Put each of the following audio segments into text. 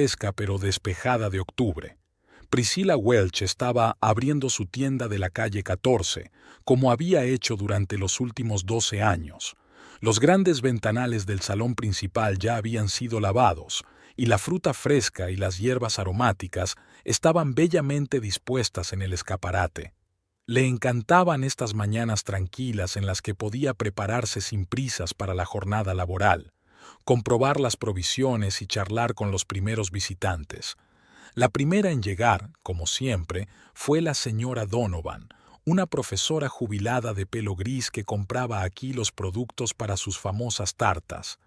fresca pero despejada de octubre. Priscilla Welch estaba abriendo su tienda de la calle 14, como había hecho durante los últimos 12 años. Los grandes ventanales del salón principal ya habían sido lavados, y la fruta fresca y las hierbas aromáticas estaban bellamente dispuestas en el escaparate. Le encantaban estas mañanas tranquilas en las que podía prepararse sin prisas para la jornada laboral, comprobar las provisiones y charlar con los primeros visitantes. La primera en llegar, como siempre, fue la señora Donovan, una profesora jubilada de pelo gris que compraba aquí los productos para sus famosas tartas.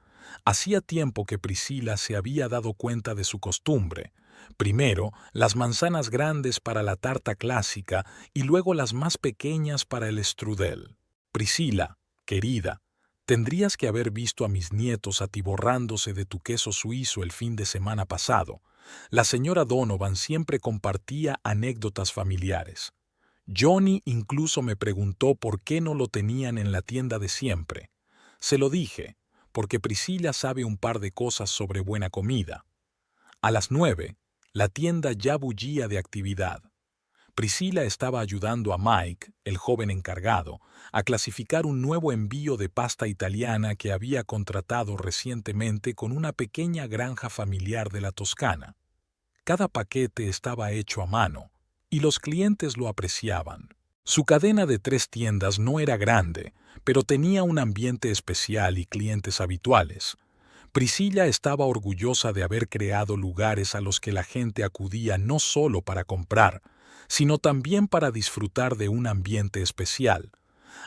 Hacía tiempo que Priscilla se había dado cuenta de su costumbre. Primero, las manzanas grandes para la tarta clásica y luego las más pequeñas para el strudel. Priscilla, querida, tendrías que haber visto a mis nietos atiborrándose de tu queso suizo el fin de semana pasado. La señora Donovan siempre compartía anécdotas familiares. Johnny incluso me preguntó por qué no lo tenían en la tienda de siempre. Se lo dije, porque Priscilla sabe un par de cosas sobre buena comida. A las 9, la tienda ya bullía de actividad. Priscilla estaba ayudando a Mike, el joven encargado, a clasificar un nuevo envío de pasta italiana que había contratado recientemente con una pequeña granja familiar de la Toscana. Cada paquete estaba hecho a mano, y los clientes lo apreciaban. Su cadena de 3 tiendas no era grande, pero tenía un ambiente especial y clientes habituales. Priscilla estaba orgullosa de haber creado lugares a los que la gente acudía no solo para comprar, sino también para disfrutar de un ambiente especial.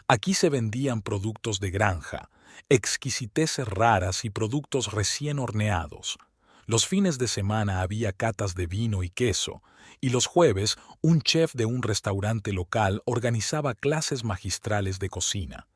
Aquí se vendían productos de granja, exquisiteces raras y productos recién horneados. Los fines de semana había catas de vino y queso, y los jueves un chef de un restaurante local organizaba clases magistrales de cocina.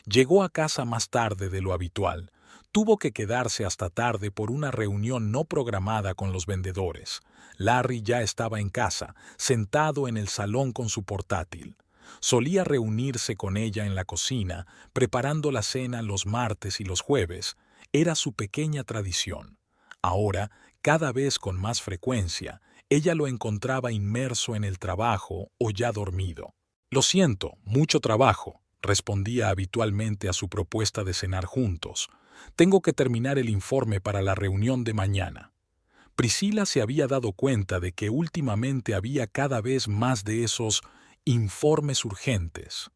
Llegó a casa más tarde de lo habitual. Tuvo que quedarse hasta tarde por una reunión no programada con los vendedores. Larry ya estaba en casa, sentado en el salón con su portátil. Solía reunirse con ella en la cocina, preparando la cena los martes y los jueves. Era su pequeña tradición. Ahora, cada vez con más frecuencia, ella lo encontraba inmerso en el trabajo o ya dormido. «Lo siento, mucho trabajo», respondía habitualmente a su propuesta de cenar juntos. «Tengo que terminar el informe para la reunión de mañana». Priscilla se había dado cuenta de que últimamente había cada vez más de esos informes urgentes.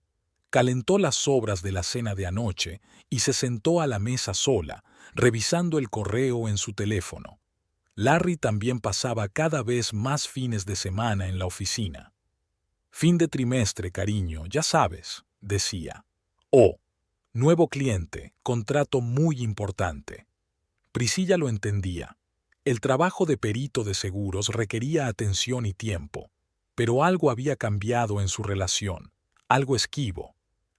Calentó las sobras de la cena de anoche y se sentó a la mesa sola, revisando el correo en su teléfono. Larry también pasaba cada vez más fines de semana en la oficina. «Fin de trimestre, cariño, ya sabes», decía. «Oh, nuevo cliente, contrato muy importante». Priscilla lo entendía. El trabajo de perito de seguros requería atención y tiempo, pero algo había cambiado en su relación, algo esquivo.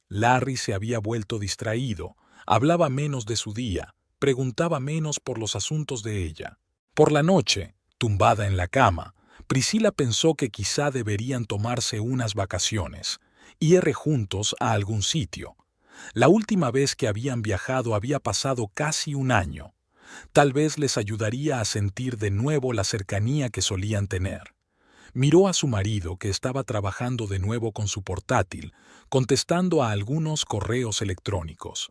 Larry se había vuelto distraído, hablaba menos de su día, preguntaba menos por los asuntos de ella. Por la noche, tumbada en la cama, Priscilla pensó que quizá deberían tomarse unas vacaciones, ir juntos a algún sitio. La última vez que habían viajado había pasado casi un año. Tal vez les ayudaría a sentir de nuevo la cercanía que solían tener. Miró a su marido, que estaba trabajando de nuevo con su portátil, contestando a algunos correos electrónicos.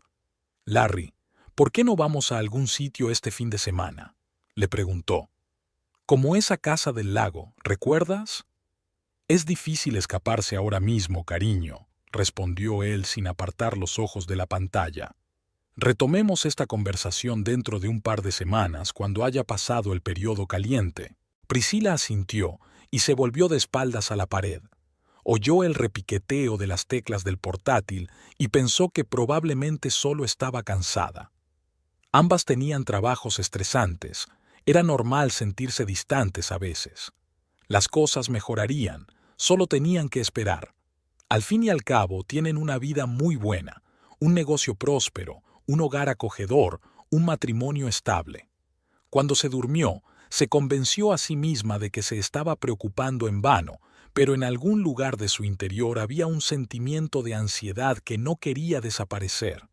«Larry, ¿por qué no vamos a algún sitio este fin de semana?», le preguntó. «Como esa casa del lago, ¿recuerdas?». «Es difícil escaparse ahora mismo, cariño», respondió él sin apartar los ojos de la pantalla. «Retomemos esta conversación dentro de un par de semanas, cuando haya pasado el periodo caliente». Priscilla asintió y se volvió de espaldas a la pared. Oyó el repiqueteo de las teclas del portátil y pensó que probablemente solo estaba cansada. Ambas tenían trabajos estresantes. Era normal sentirse distantes a veces. Las cosas mejorarían, solo tenían que esperar. Al fin y al cabo, tienen una vida muy buena, un negocio próspero, un hogar acogedor, un matrimonio estable. Cuando se durmió, se convenció a sí misma de que se estaba preocupando en vano, pero en algún lugar de su interior había un sentimiento de ansiedad que no quería desaparecer.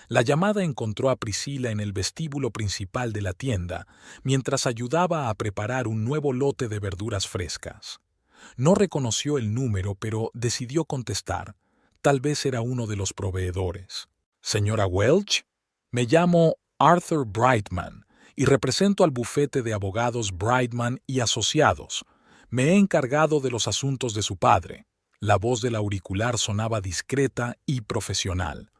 La llamada encontró a Priscila en el vestíbulo principal de la tienda, mientras ayudaba a preparar un nuevo lote de verduras frescas. No reconoció el número, pero decidió contestar. Tal vez era uno de los proveedores. «Señora Welch, me llamo Arthur Brightman y represento al bufete de abogados Brightman y Asociados. Me he encargado de los asuntos de su padre». La voz del auricular sonaba discreta y profesional.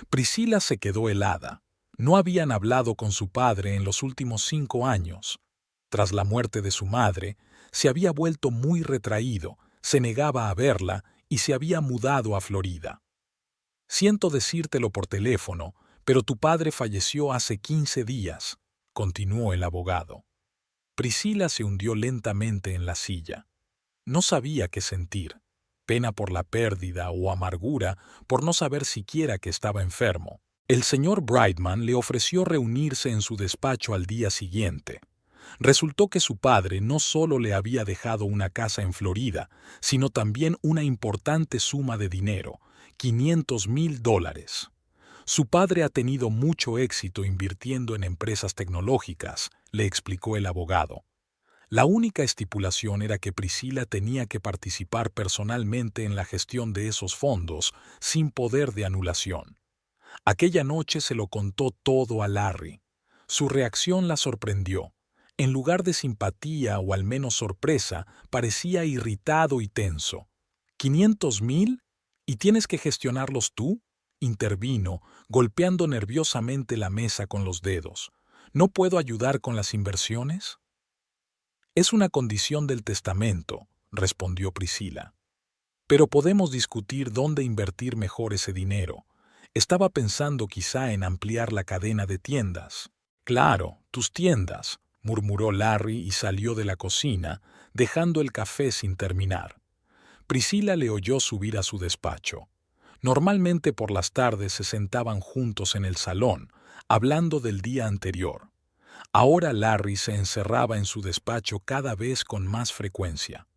Priscila se quedó helada. No habían hablado con su padre en los últimos 5 años. Tras la muerte de su madre, se había vuelto muy retraído, se negaba a verla y se había mudado a Florida. «Siento decírtelo por teléfono, pero tu padre falleció hace 15 días», continuó el abogado. Priscila se hundió lentamente en la silla. No sabía qué sentir, pena por la pérdida o amargura por no saber siquiera que estaba enfermo. El señor Brightman le ofreció reunirse en su despacho al día siguiente. Resultó que su padre no solo le había dejado una casa en Florida, sino también una importante suma de dinero, $500,000. Su padre ha tenido mucho éxito invirtiendo en empresas tecnológicas, le explicó el abogado. La única estipulación era que Priscila tenía que participar personalmente en la gestión de esos fondos, sin poder de anulación. Aquella noche se lo contó todo a Larry. Su reacción la sorprendió. En lugar de simpatía o al menos sorpresa, parecía irritado y tenso. «¿500,000? ¿Y tienes que gestionarlos tú?», intervino, golpeando nerviosamente la mesa con los dedos. «¿No puedo ayudar con las inversiones?». «Es una condición del testamento», respondió Priscila. «Pero podemos discutir dónde invertir mejor ese dinero. Estaba pensando quizá en ampliar la cadena de tiendas». «Claro, tus tiendas», murmuró Larry y salió de la cocina, dejando el café sin terminar. Priscila le oyó subir a su despacho. Normalmente por las tardes se sentaban juntos en el salón, hablando del día anterior. Ahora Larry se encerraba en su despacho cada vez con más frecuencia.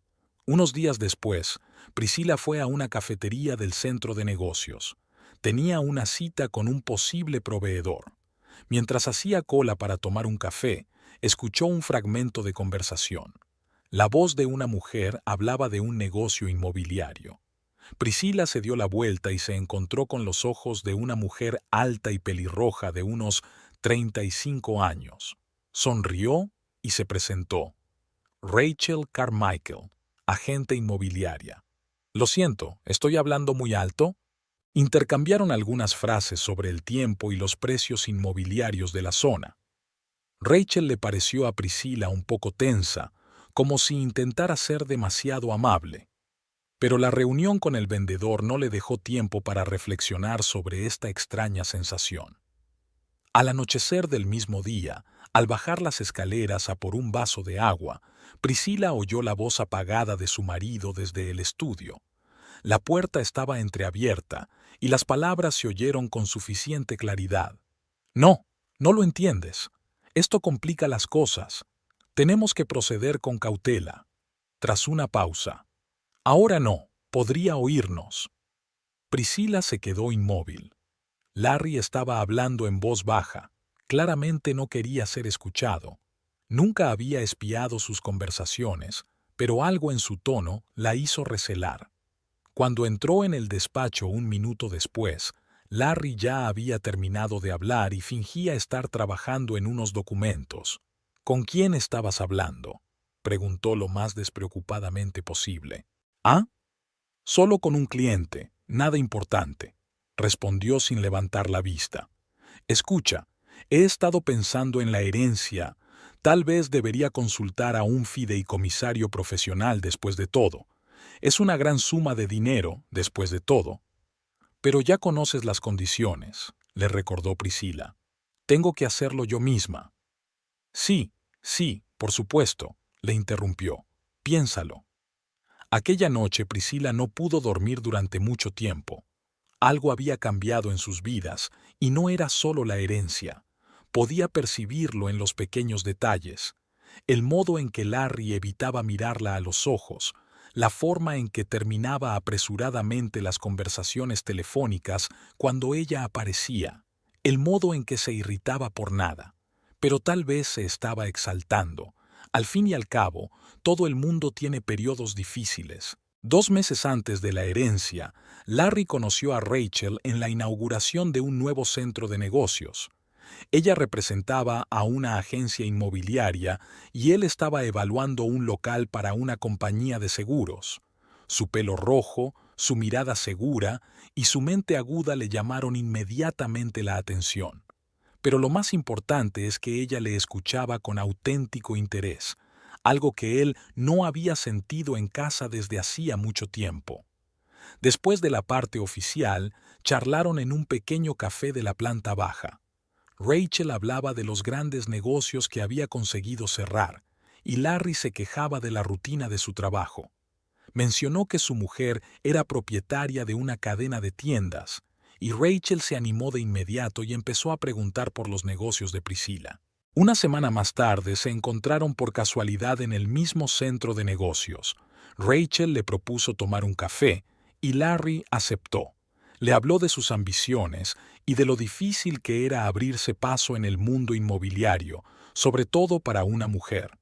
Unos días después, Priscila fue a una cafetería del centro de negocios. Tenía una cita con un posible proveedor. Mientras hacía cola para tomar un café, escuchó un fragmento de conversación. La voz de una mujer hablaba de un negocio inmobiliario. Priscila se dio la vuelta y se encontró con los ojos de una mujer alta y pelirroja de unos 35 años. Sonrió y se presentó. «Rachel Carmichael, agente inmobiliaria». «Lo siento, ¿estoy hablando muy alto?». Intercambiaron algunas frases sobre el tiempo y los precios inmobiliarios de la zona. Rachel le pareció a Priscila un poco tensa, como si intentara ser demasiado amable. Pero la reunión con el vendedor no le dejó tiempo para reflexionar sobre esta extraña sensación. Al anochecer del mismo día, al bajar las escaleras a por un vaso de agua, Priscila oyó la voz apagada de su marido desde el estudio. La puerta estaba entreabierta y las palabras se oyeron con suficiente claridad. «No, no lo entiendes. Esto complica las cosas. Tenemos que proceder con cautela». Tras una pausa. «Ahora no, podría oírnos». Priscila se quedó inmóvil. Larry estaba hablando en voz baja. Claramente no quería ser escuchado. Nunca había espiado sus conversaciones, pero algo en su tono la hizo recelar. Cuando entró en el despacho un minuto después, Larry ya había terminado de hablar y fingía estar trabajando en unos documentos. «¿Con quién estabas hablando?», preguntó lo más despreocupadamente posible. «¿Ah? Solo con un cliente, nada importante», respondió sin levantar la vista. «Escucha, he estado pensando en la herencia. Tal vez debería consultar a un fideicomisario profesional después de todo. Es una gran suma de dinero, después de todo». «Pero ya conoces las condiciones», le recordó Priscila. «Tengo que hacerlo yo misma». «Sí, sí, por supuesto», le interrumpió. «Piénsalo». Aquella noche Priscila no pudo dormir durante mucho tiempo. Algo había cambiado en sus vidas, y no era solo la herencia. Podía percibirlo en los pequeños detalles. El modo en que Larry evitaba mirarla a los ojos, la forma en que terminaba apresuradamente las conversaciones telefónicas cuando ella aparecía, el modo en que se irritaba por nada, pero tal vez se estaba exaltando. Al fin y al cabo, todo el mundo tiene periodos difíciles. 2 meses antes de la herencia, Larry conoció a Rachel en la inauguración de un nuevo centro de negocios. Ella representaba a una agencia inmobiliaria y él estaba evaluando un local para una compañía de seguros. Su pelo rojo, su mirada segura y su mente aguda le llamaron inmediatamente la atención. Pero lo más importante es que ella le escuchaba con auténtico interés, algo que él no había sentido en casa desde hacía mucho tiempo. Después de la parte oficial, charlaron en un pequeño café de la planta baja. Rachel hablaba de los grandes negocios que había conseguido cerrar, y Larry se quejaba de la rutina de su trabajo. Mencionó que su mujer era propietaria de una cadena de tiendas, y Rachel se animó de inmediato y empezó a preguntar por los negocios de Priscilla. Una semana más tarde se encontraron por casualidad en el mismo centro de negocios. Rachel le propuso tomar un café, y Larry aceptó. Le habló de sus ambiciones y de lo difícil que era abrirse paso en el mundo inmobiliario, sobre todo para una mujer.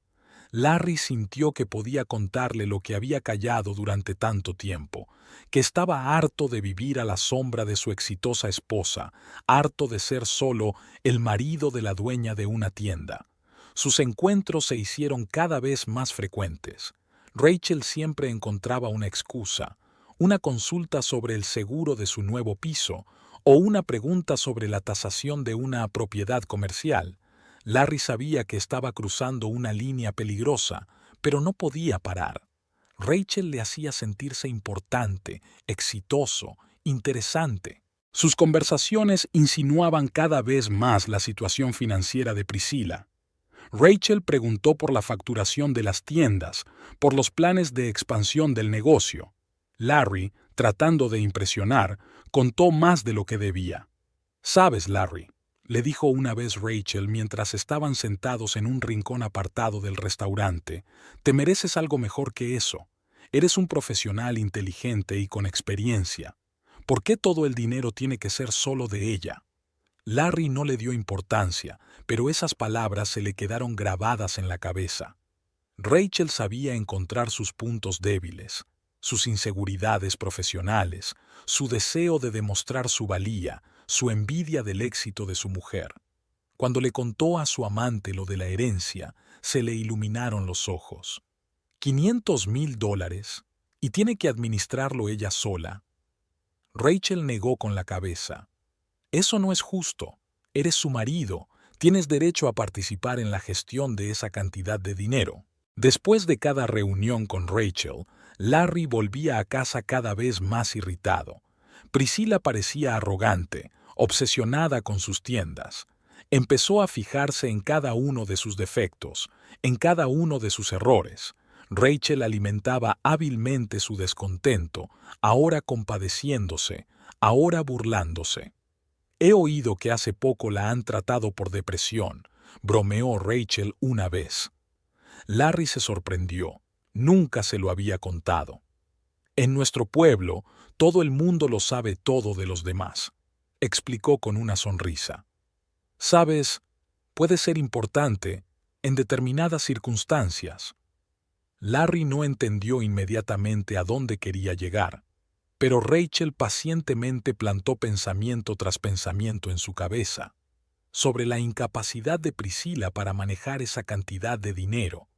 Larry sintió que podía contarle lo que había callado durante tanto tiempo, que estaba harto de vivir a la sombra de su exitosa esposa, harto de ser solo el marido de la dueña de una tienda. Sus encuentros se hicieron cada vez más frecuentes. Rachel siempre encontraba una excusa, una consulta sobre el seguro de su nuevo piso o una pregunta sobre la tasación de una propiedad comercial. Larry sabía que estaba cruzando una línea peligrosa, pero no podía parar. Rachel le hacía sentirse importante, exitoso, interesante. Sus conversaciones insinuaban cada vez más la situación financiera de Priscilla. Rachel preguntó por la facturación de las tiendas, por los planes de expansión del negocio. Larry, tratando de impresionar, contó más de lo que debía. «Sabes, Larry», le dijo una vez Rachel mientras estaban sentados en un rincón apartado del restaurante, «te mereces algo mejor que eso. Eres un profesional inteligente y con experiencia. ¿Por qué todo el dinero tiene que ser solo de ella?» Larry no le dio importancia, pero esas palabras se le quedaron grabadas en la cabeza. Rachel sabía encontrar sus puntos débiles, sus inseguridades profesionales, su deseo de demostrar su valía, su envidia del éxito de su mujer. Cuando le contó a su amante lo de la herencia, se le iluminaron los ojos. $500,000, y tiene que administrarlo ella sola. Rachel negó con la cabeza. Eso no es justo. Eres su marido. Tienes derecho a participar en la gestión de esa cantidad de dinero. Después de cada reunión con Rachel, Larry volvía a casa cada vez más irritado. Priscilla parecía arrogante, obsesionada con sus tiendas. Empezó a fijarse en cada uno de sus defectos, en cada uno de sus errores. Rachel alimentaba hábilmente su descontento, ahora compadeciéndose, ahora burlándose. «He oído que hace poco la han tratado por depresión», bromeó Rachel una vez. Larry se sorprendió. Nunca se lo había contado. «En nuestro pueblo, todo el mundo lo sabe todo de los demás», explicó con una sonrisa. «Sabes, puede ser importante en determinadas circunstancias». Larry no entendió inmediatamente a dónde quería llegar, pero Rachel pacientemente plantó pensamiento tras pensamiento en su cabeza, sobre la incapacidad de Priscilla para manejar esa cantidad de dinero,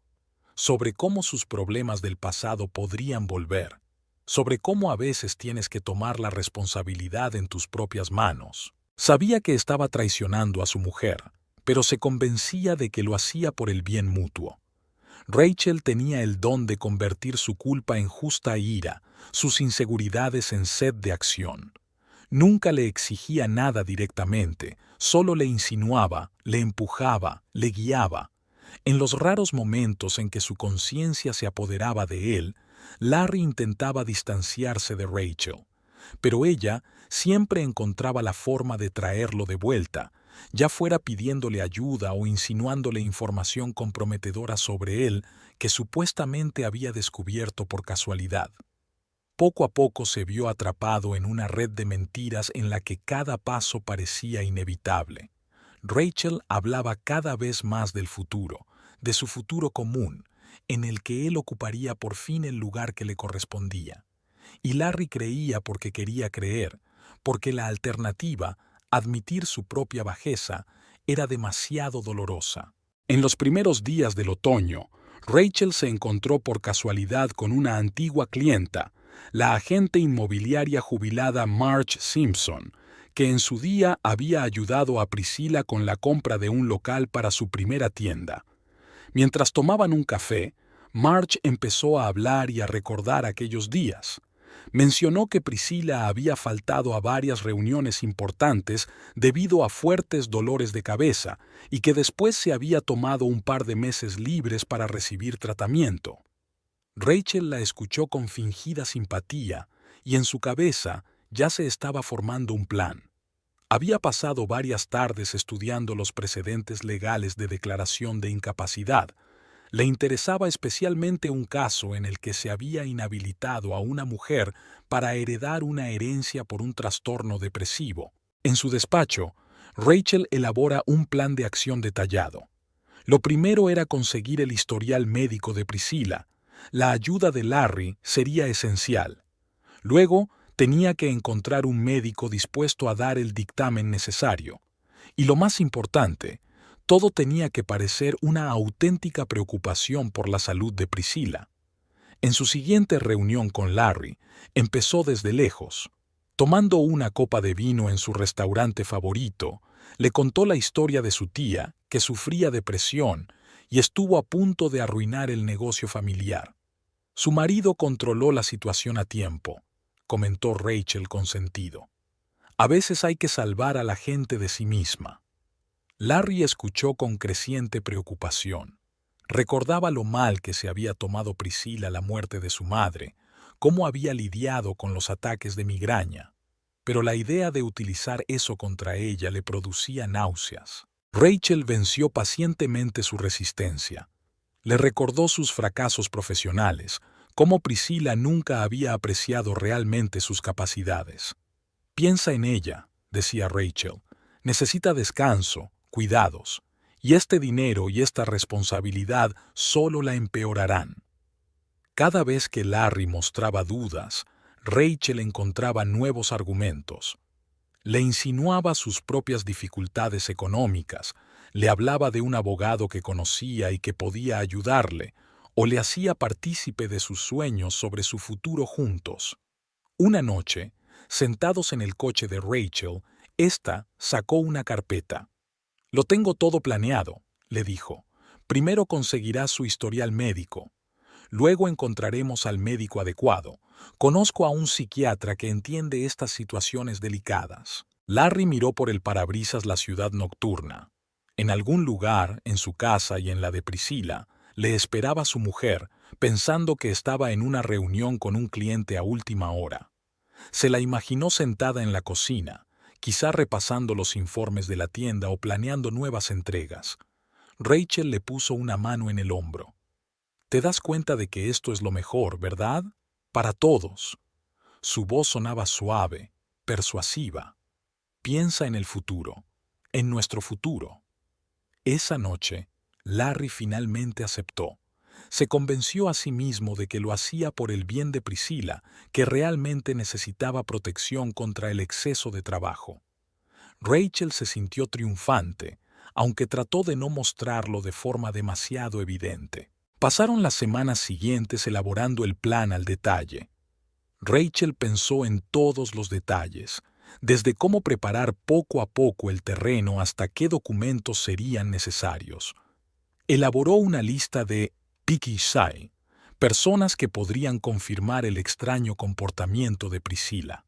sobre cómo sus problemas del pasado podrían volver, sobre cómo a veces tienes que tomar la responsabilidad en tus propias manos. Sabía que estaba traicionando a su mujer, pero se convencía de que lo hacía por el bien mutuo. Rachel tenía el don de convertir su culpa en justa ira, sus inseguridades en sed de acción. Nunca le exigía nada directamente, solo le insinuaba, le empujaba, le guiaba. En los raros momentos en que su conciencia se apoderaba de él, Larry intentaba distanciarse de Rachel, pero ella siempre encontraba la forma de traerlo de vuelta, ya fuera pidiéndole ayuda o insinuándole información comprometedora sobre él que supuestamente había descubierto por casualidad. poco a poco se vio atrapado en una red de mentiras en la que cada paso parecía inevitable. Rachel hablaba cada vez más del futuro, de su futuro común, en el que él ocuparía por fin el lugar que le correspondía. Y Larry creía porque quería creer, porque la alternativa, admitir su propia bajeza, era demasiado dolorosa. En los primeros días del otoño, Rachel se encontró por casualidad con una antigua clienta, la agente inmobiliaria jubilada Marge Simpson, que en su día había ayudado a Priscilla con la compra de un local para su primera tienda. Mientras tomaban un café, Marge empezó a hablar y a recordar aquellos días. Mencionó que Priscilla había faltado a varias reuniones importantes debido a fuertes dolores de cabeza y que después se había tomado un par de meses libres para recibir tratamiento. Rachel la escuchó con fingida simpatía y en su cabeza ya se estaba formando un plan. Había pasado varias tardes estudiando los precedentes legales de declaración de incapacidad. Le interesaba especialmente un caso en el que se había inhabilitado a una mujer para heredar una herencia por un trastorno depresivo. En su despacho, Rachel elabora un plan de acción detallado. Lo primero era conseguir el historial médico de Priscilla. La ayuda de Larry sería esencial. Luego, tenía que encontrar un médico dispuesto a dar el dictamen necesario. Y lo más importante, todo tenía que parecer una auténtica preocupación por la salud de Priscilla. En su siguiente reunión con Larry, empezó desde lejos. Tomando una copa de vino en su restaurante favorito, le contó la historia de su tía, que sufría depresión y estuvo a punto de arruinar el negocio familiar. Su marido controló la situación a tiempo, comentó Rachel con sentido. A veces hay que salvar a la gente de sí misma. Larry escuchó con creciente preocupación. Recordaba lo mal que se había tomado Priscilla la muerte de su madre, cómo había lidiado con los ataques de migraña. Pero la idea de utilizar eso contra ella le producía náuseas. Rachel venció pacientemente su resistencia. Le recordó sus fracasos profesionales, cómo Priscilla nunca había apreciado realmente sus capacidades. Piensa en ella, decía Rachel. Necesita descanso, cuidados, y este dinero y esta responsabilidad solo la empeorarán. Cada vez que Larry mostraba dudas, Rachel encontraba nuevos argumentos. Le insinuaba sus propias dificultades económicas, le hablaba de un abogado que conocía y que podía ayudarle, o le hacía partícipe de sus sueños sobre su futuro juntos. Una noche, sentados en el coche de Rachel, ésta sacó una carpeta. «Lo tengo todo planeado», le dijo. «Primero conseguirás su historial médico. Luego encontraremos al médico adecuado. Conozco a un psiquiatra que entiende estas situaciones delicadas». Larry miró por el parabrisas la ciudad nocturna. En algún lugar, en su casa y en la de Priscilla, le esperaba su mujer, pensando que estaba en una reunión con un cliente a última hora. Se la imaginó sentada en la cocina, quizá repasando los informes de la tienda o planeando nuevas entregas. Rachel le puso una mano en el hombro. «Te das cuenta de que esto es lo mejor, ¿verdad? Para todos». Su voz sonaba suave, persuasiva. «Piensa en el futuro, en nuestro futuro». Esa noche, Larry finalmente aceptó. Se convenció a sí mismo de que lo hacía por el bien de Priscilla, que realmente necesitaba protección contra el exceso de trabajo. Rachel se sintió triunfante, aunque trató de no mostrarlo de forma demasiado evidente. Pasaron las semanas siguientes elaborando el plan al detalle. Rachel pensó en todos los detalles, desde cómo preparar poco a poco el terreno hasta qué documentos serían necesarios. Elaboró una lista de Pikisai, personas que podrían confirmar el extraño comportamiento de Priscilla.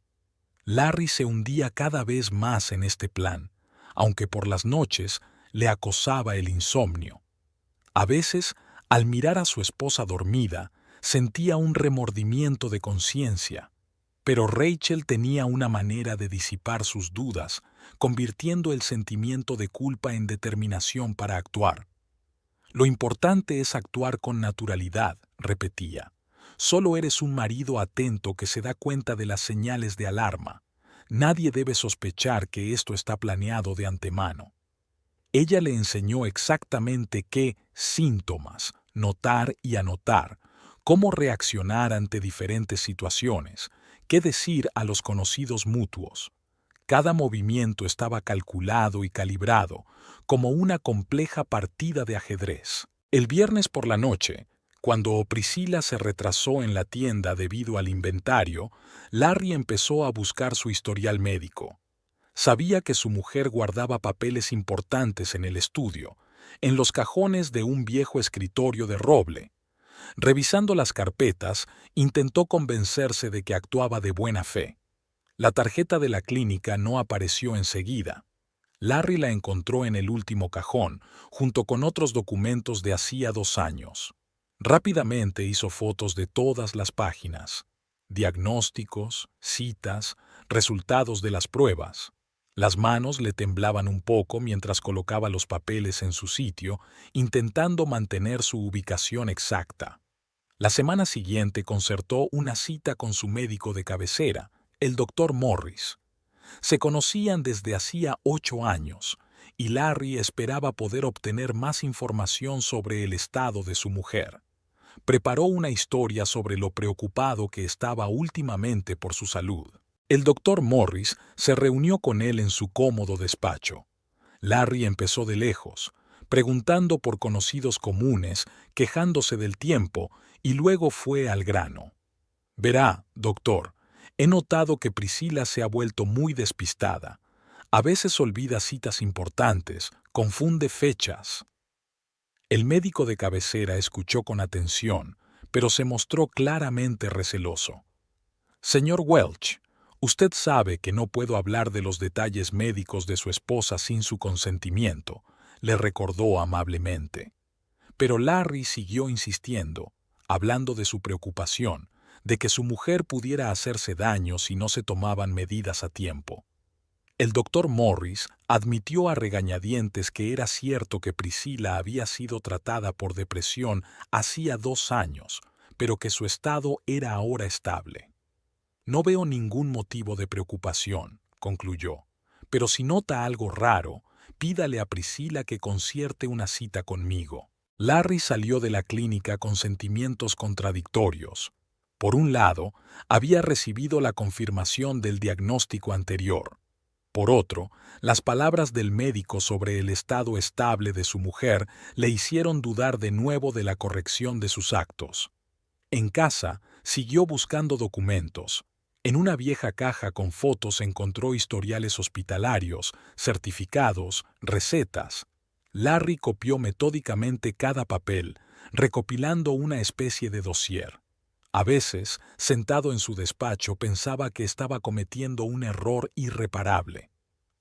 Larry se hundía cada vez más en este plan, aunque por las noches le acosaba el insomnio. A veces, al mirar a su esposa dormida, sentía un remordimiento de conciencia, pero Rachel tenía una manera de disipar sus dudas, convirtiendo el sentimiento de culpa en determinación para actuar. «Lo importante es actuar con naturalidad», repetía. Solo eres un marido atento que se da cuenta de las señales de alarma. Nadie debe sospechar que esto está planeado de antemano. Ella le enseñó exactamente qué síntomas notar y anotar, cómo reaccionar ante diferentes situaciones, qué decir a los conocidos mutuos. Cada movimiento estaba calculado y calibrado, como una compleja partida de ajedrez. El viernes por la noche, cuando Priscila se retrasó en la tienda debido al inventario, Larry empezó a buscar su historial médico. Sabía que su mujer guardaba papeles importantes en el estudio, en los cajones de un viejo escritorio de roble. Revisando las carpetas, intentó convencerse de que actuaba de buena fe. La tarjeta de la clínica no apareció enseguida. Larry la encontró en el último cajón, junto con otros documentos de hacía 2 años. Rápidamente hizo fotos de todas las páginas. Diagnósticos, citas, resultados de las pruebas. Las manos le temblaban un poco mientras colocaba los papeles en su sitio, intentando mantener su ubicación exacta. La semana siguiente concertó una cita con su médico de cabecera, el Dr. Morris. Se conocían desde hacía 8 años, y Larry esperaba poder obtener más información sobre el estado de su mujer. Preparó una historia sobre lo preocupado que estaba últimamente por su salud. El Dr. Morris se reunió con él en su cómodo despacho. Larry empezó de lejos, preguntando por conocidos comunes, quejándose del tiempo, y luego fue al grano. Verá, doctor, he notado que Priscila se ha vuelto muy despistada. A veces olvida citas importantes, confunde fechas. El médico de cabecera escuchó con atención, pero se mostró claramente receloso. Señor Welch, usted sabe que no puedo hablar de los detalles médicos de su esposa sin su consentimiento, le recordó amablemente. Pero Larry siguió insistiendo, hablando de su preocupación, de que su mujer pudiera hacerse daño si no se tomaban medidas a tiempo. El doctor Morris admitió a regañadientes que era cierto que Priscila había sido tratada por depresión hacía 2 años, pero que su estado era ahora estable. No veo ningún motivo de preocupación, concluyó, pero si nota algo raro, pídale a Priscila que concierte una cita conmigo. Larry salió de la clínica con sentimientos contradictorios. Por un lado, había recibido la confirmación del diagnóstico anterior. Por otro, las palabras del médico sobre el estado estable de su mujer le hicieron dudar de nuevo de la corrección de sus actos. En casa, siguió buscando documentos. En una vieja caja con fotos encontró historiales hospitalarios, certificados, recetas. Larry copió metódicamente cada papel, recopilando una especie de dossier. A veces, sentado en su despacho, pensaba que estaba cometiendo un error irreparable.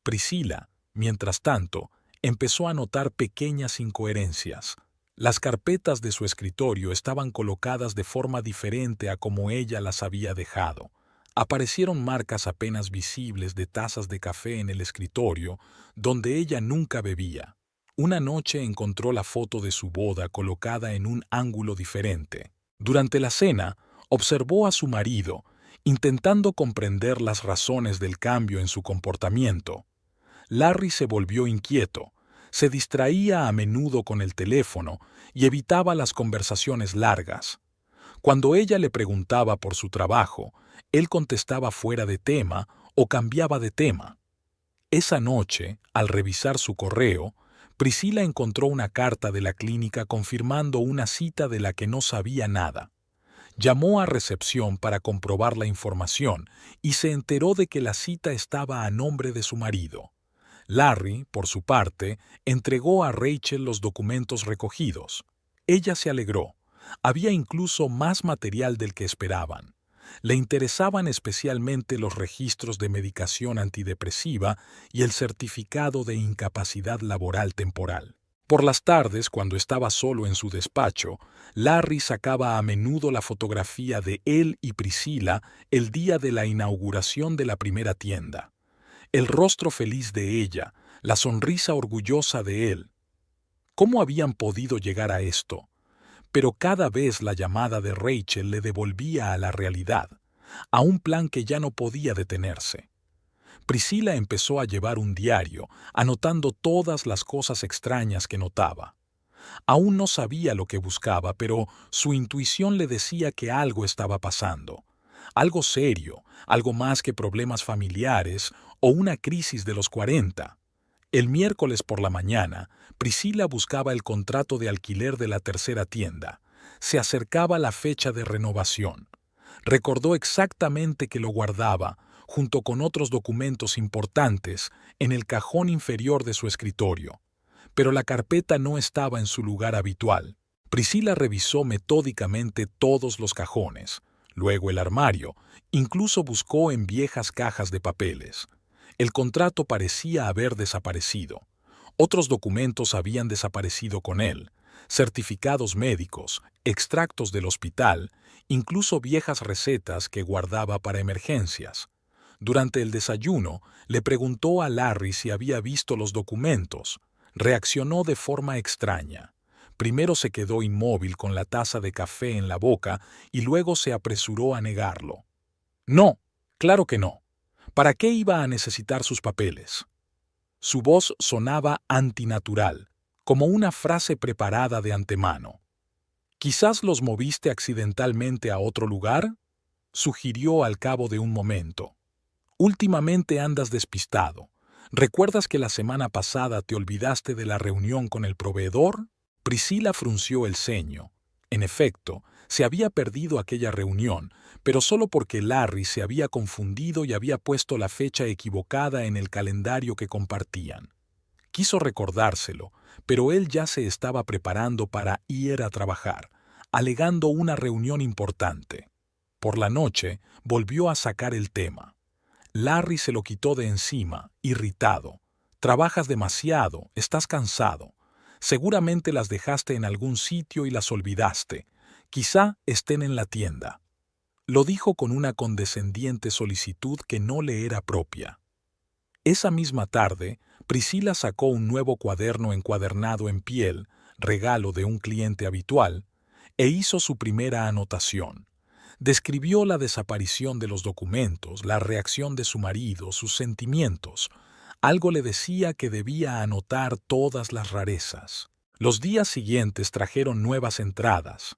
Priscila, mientras tanto, empezó a notar pequeñas incoherencias. Las carpetas de su escritorio estaban colocadas de forma diferente a como ella las había dejado. Aparecieron marcas apenas visibles de tazas de café en el escritorio, donde ella nunca bebía. Una noche encontró la foto de su boda colocada en un ángulo diferente. Durante la cena, observó a su marido, intentando comprender las razones del cambio en su comportamiento. Larry se volvió inquieto, se distraía a menudo con el teléfono y evitaba las conversaciones largas. Cuando ella le preguntaba por su trabajo, él contestaba fuera de tema o cambiaba de tema. Esa noche, al revisar su correo, Priscila encontró una carta de la clínica confirmando una cita de la que no sabía nada. Llamó a recepción para comprobar la información y se enteró de que la cita estaba a nombre de su marido. Larry, por su parte, entregó a Rachel los documentos recogidos. Ella se alegró. Había incluso más material del que esperaban. Le interesaban especialmente los registros de medicación antidepresiva y el certificado de incapacidad laboral temporal. Por las tardes, cuando estaba solo en su despacho, Larry sacaba a menudo la fotografía de él y Priscila el día de la inauguración de la primera tienda. El rostro feliz de ella, la sonrisa orgullosa de él. ¿Cómo habían podido llegar a esto? pero cada vez la llamada de Rachel le devolvía a la realidad, a un plan que ya no podía detenerse. Priscila empezó a llevar un diario, anotando todas las cosas extrañas que notaba. Aún no sabía lo que buscaba, pero su intuición le decía que algo estaba pasando. Algo serio, algo más que problemas familiares o una crisis de los 40. El miércoles por la mañana, Priscila buscaba el contrato de alquiler de la tercera tienda. Se acercaba la fecha de renovación. Recordó exactamente que lo guardaba, junto con otros documentos importantes, en el cajón inferior de su escritorio. Pero la carpeta no estaba en su lugar habitual. Priscila revisó metódicamente todos los cajones, luego el armario, incluso buscó en viejas cajas de papeles. El contrato parecía haber desaparecido. Otros documentos habían desaparecido con él, certificados médicos, extractos del hospital, incluso viejas recetas que guardaba para emergencias. Durante el desayuno, le preguntó a Larry si había visto los documentos. Reaccionó de forma extraña. Primero se quedó inmóvil con la taza de café en la boca y luego se apresuró a negarlo. No, claro que no. ¿Para qué iba a necesitar sus papeles? Su voz sonaba antinatural, como una frase preparada de antemano. ¿Quizás los moviste accidentalmente a otro lugar?, sugirió al cabo de un momento. Últimamente andas despistado. ¿Recuerdas que la semana pasada te olvidaste de la reunión con el proveedor? Priscila frunció el ceño. En efecto, se había perdido aquella reunión, pero solo porque Larry se había confundido y había puesto la fecha equivocada en el calendario que compartían. Quiso recordárselo, pero él ya se estaba preparando para ir a trabajar, alegando una reunión importante. Por la noche, volvió a sacar el tema. Larry se lo quitó de encima, irritado. Trabajas demasiado, estás cansado. Seguramente las dejaste en algún sitio y las olvidaste. Quizá estén en la tienda. Lo dijo con una condescendiente solicitud que no le era propia. Esa misma tarde, Priscila sacó un nuevo cuaderno encuadernado en piel, regalo de un cliente habitual, e hizo su primera anotación. Describió la desaparición de los documentos, la reacción de su marido, sus sentimientos. Algo le decía que debía anotar todas las rarezas. Los días siguientes trajeron nuevas entradas.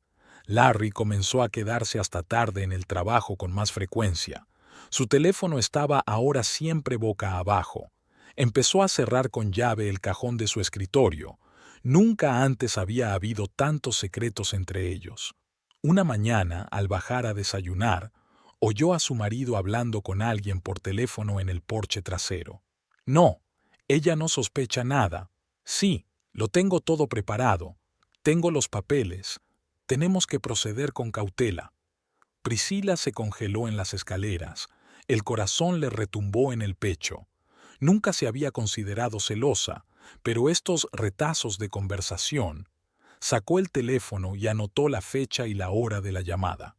Larry comenzó a quedarse hasta tarde en el trabajo con más frecuencia. Su teléfono estaba ahora siempre boca abajo. Empezó a cerrar con llave el cajón de su escritorio. Nunca antes había habido tantos secretos entre ellos. Una mañana, al bajar a desayunar, oyó a su marido hablando con alguien por teléfono en el porche trasero. No, ella no sospecha nada. Sí, lo tengo todo preparado. Tengo los papeles. Tenemos que proceder con cautela. Priscila se congeló en las escaleras. El corazón le retumbó en el pecho. Nunca se había considerado celosa, pero estos retazos de conversación. Sacó el teléfono y anotó la fecha y la hora de la llamada.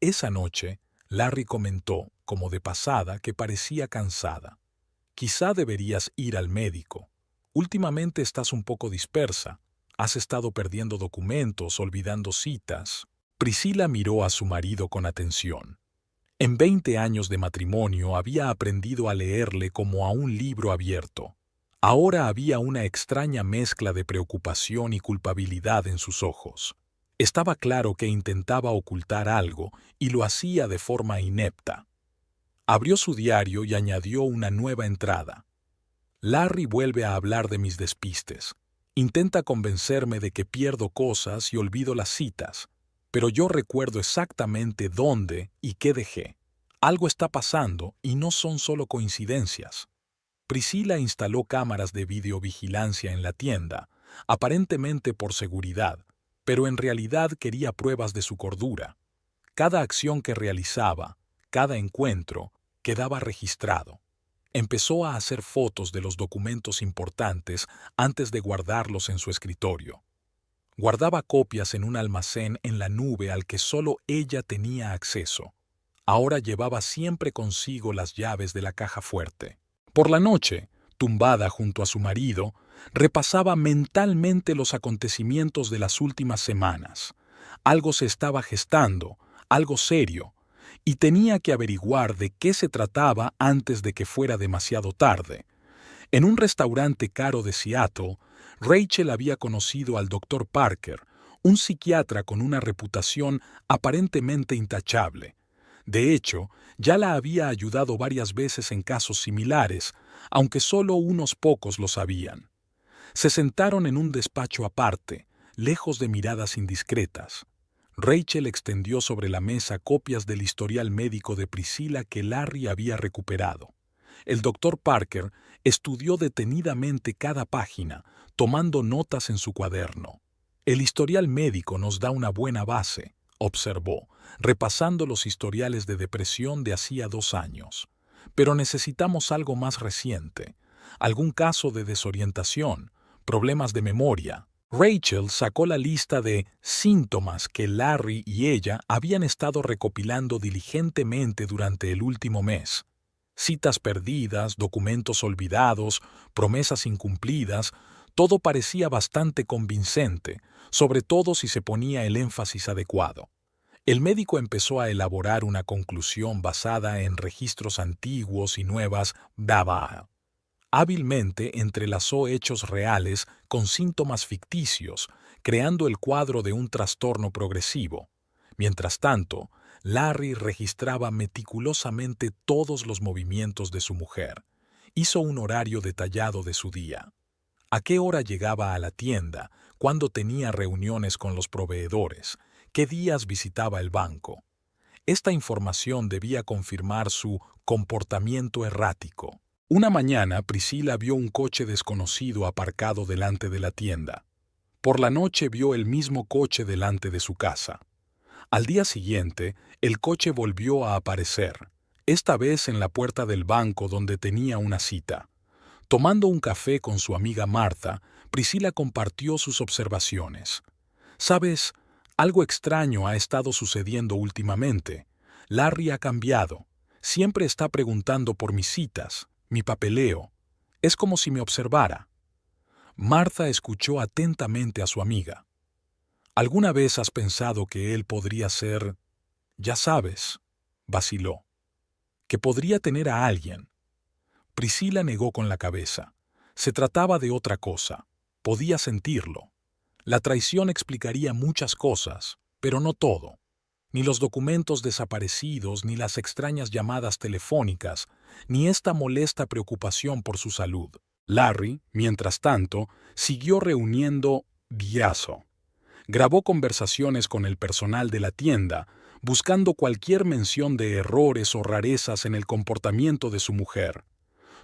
Esa noche, Larry comentó, como de pasada, que parecía cansada. Quizá deberías ir al médico. Últimamente estás un poco dispersa. Has estado perdiendo documentos, olvidando citas. Priscila miró a su marido con atención. En 20 años de matrimonio había aprendido a leerle como a un libro abierto. Ahora había una extraña mezcla de preocupación y culpabilidad en sus ojos. Estaba claro que intentaba ocultar algo y lo hacía de forma inepta. Abrió su diario y añadió una nueva entrada. Larry vuelve a hablar de mis despistes. Intenta convencerme de que pierdo cosas y olvido las citas, pero yo recuerdo exactamente dónde y qué dejé. Algo está pasando y no son solo coincidencias. Priscila instaló cámaras de videovigilancia en la tienda, aparentemente por seguridad, pero en realidad quería pruebas de su cordura. Cada acción que realizaba, cada encuentro, quedaba registrado. Empezó a hacer fotos de los documentos importantes antes de guardarlos en su escritorio. Guardaba copias en un almacén en la nube al que solo ella tenía acceso. Ahora llevaba siempre consigo las llaves de la caja fuerte. Por la noche, tumbada junto a su marido, repasaba mentalmente los acontecimientos de las últimas semanas. Algo se estaba gestando, algo serio, y tenía que averiguar de qué se trataba antes de que fuera demasiado tarde. En un restaurante caro de Seattle, Rachel había conocido al Dr. Parker, un psiquiatra con una reputación aparentemente intachable. De hecho, ya la había ayudado varias veces en casos similares, aunque solo unos pocos lo sabían. Se sentaron en un despacho aparte, lejos de miradas indiscretas. Rachel extendió sobre la mesa copias del historial médico de Priscilla que Larry había recuperado. El Dr. Parker estudió detenidamente cada página, tomando notas en su cuaderno. El historial médico nos da una buena base, observó, repasando los historiales de depresión de hacía 2 años. Pero necesitamos algo más reciente, algún caso de desorientación, problemas de memoria. Rachel sacó la lista de síntomas que Larry y ella habían estado recopilando diligentemente durante el último mes. Citas perdidas, documentos olvidados, promesas incumplidas, todo parecía bastante convincente, sobre todo si se ponía el énfasis adecuado. El médico empezó a elaborar una conclusión basada en registros antiguos y nuevas data. Hábilmente entrelazó hechos reales con síntomas ficticios, creando el cuadro de un trastorno progresivo. Mientras tanto, Larry registraba meticulosamente todos los movimientos de su mujer. Hizo un horario detallado de su día. A qué hora llegaba a la tienda, cuándo tenía reuniones con los proveedores, qué días visitaba el banco. Esta información debía confirmar su comportamiento errático. Una mañana, Priscilla vio un coche desconocido aparcado delante de la tienda. Por la noche vio el mismo coche delante de su casa. Al día siguiente, el coche volvió a aparecer, esta vez en la puerta del banco donde tenía una cita. Tomando un café con su amiga Martha, Priscilla compartió sus observaciones. «¿Sabes? Algo extraño ha estado sucediendo últimamente. Larry ha cambiado. Siempre está preguntando por mis citas, mi papeleo. Es como si me observara». Martha escuchó atentamente a su amiga. «¿Alguna vez has pensado que él podría ser, ya sabes?» vaciló. «Que podría tener a alguien». Priscilla negó con la cabeza. Se trataba de otra cosa. Podía sentirlo. La traición explicaría muchas cosas, pero no todo. Ni los documentos desaparecidos, ni las extrañas llamadas telefónicas, ni esta molesta preocupación por su salud. Larry, mientras tanto, siguió reuniendo diazo. Grabó conversaciones con el personal de la tienda, buscando cualquier mención de errores o rarezas en el comportamiento de su mujer.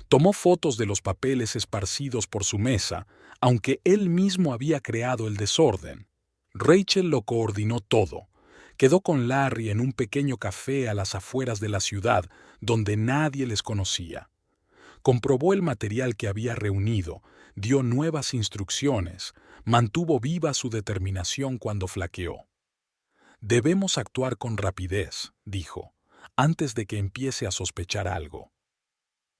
Tomó fotos de los papeles esparcidos por su mesa, aunque él mismo había creado el desorden. Rachel lo coordinó todo. Quedó con Larry en un pequeño café a las afueras de la ciudad, donde nadie les conocía. Comprobó el material que había reunido, dio nuevas instrucciones, mantuvo viva su determinación cuando flaqueó. «Debemos actuar con rapidez», dijo, «antes de que empiece a sospechar algo».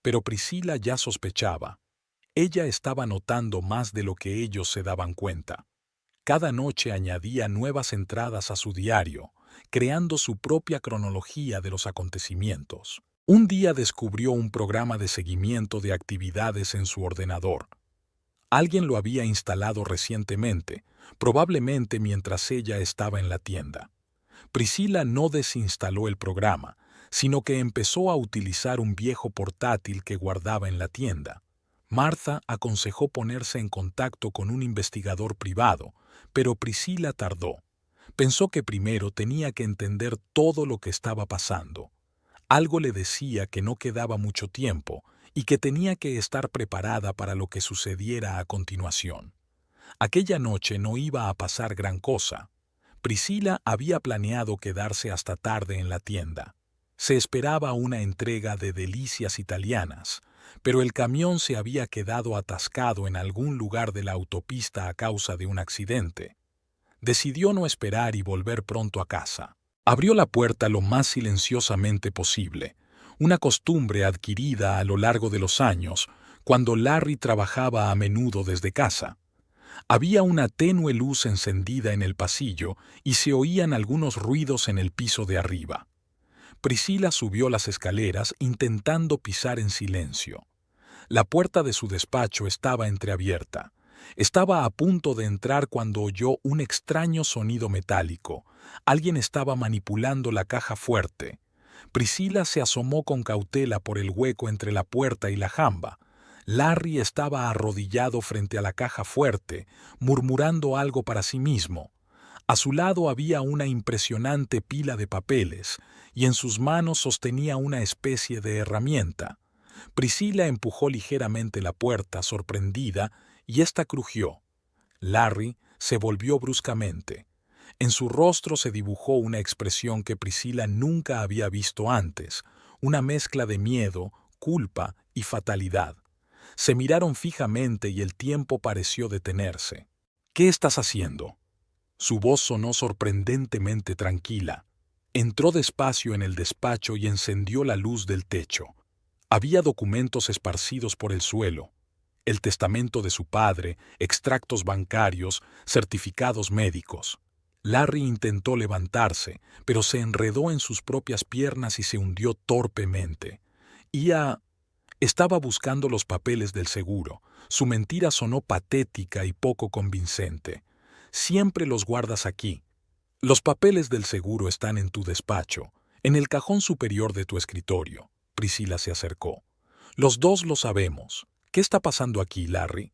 Pero Priscilla ya sospechaba. Ella estaba notando más de lo que ellos se daban cuenta. Cada noche añadía nuevas entradas a su diario, creando su propia cronología de los acontecimientos. Un día descubrió un programa de seguimiento de actividades en su ordenador. Alguien lo había instalado recientemente, probablemente mientras ella estaba en la tienda. Priscilla no desinstaló el programa, sino que empezó a utilizar un viejo portátil que guardaba en la tienda. Martha aconsejó ponerse en contacto con un investigador privado, pero Priscilla tardó. Pensó que primero tenía que entender todo lo que estaba pasando. Algo le decía que no quedaba mucho tiempo y que tenía que estar preparada para lo que sucediera a continuación. Aquella noche no iba a pasar gran cosa. Priscilla había planeado quedarse hasta tarde en la tienda. Se esperaba una entrega de delicias italianas, pero el camión se había quedado atascado en algún lugar de la autopista a causa de un accidente. Decidió no esperar y volver pronto a casa. Abrió la puerta lo más silenciosamente posible, una costumbre adquirida a lo largo de los años, cuando Larry trabajaba a menudo desde casa. Había una tenue luz encendida en el pasillo y se oían algunos ruidos en el piso de arriba. Priscilla subió las escaleras intentando pisar en silencio. La puerta de su despacho estaba entreabierta. Estaba a punto de entrar cuando oyó un extraño sonido metálico. Alguien estaba manipulando la caja fuerte. Priscilla se asomó con cautela por el hueco entre la puerta y la jamba. Larry estaba arrodillado frente a la caja fuerte, murmurando algo para sí mismo. A su lado había una impresionante pila de papeles, y en sus manos sostenía una especie de herramienta. Priscilla empujó ligeramente la puerta, sorprendida, y ésta crujió. Larry se volvió bruscamente. En su rostro se dibujó una expresión que Priscilla nunca había visto antes, una mezcla de miedo, culpa y fatalidad. Se miraron fijamente y el tiempo pareció detenerse. «¿Qué estás haciendo?». Su voz sonó sorprendentemente tranquila. Entró despacio en el despacho y encendió la luz del techo. Había documentos esparcidos por el suelo. El testamento de su padre, extractos bancarios, certificados médicos. Larry intentó levantarse, pero se enredó en sus propias piernas y se hundió torpemente. Estaba buscando los papeles del seguro. Su mentira sonó patética y poco convincente. «Siempre los guardas aquí. Los papeles del seguro están en tu despacho, en el cajón superior de tu escritorio». Priscilla se acercó. «Los dos lo sabemos. ¿Qué está pasando aquí, Larry?».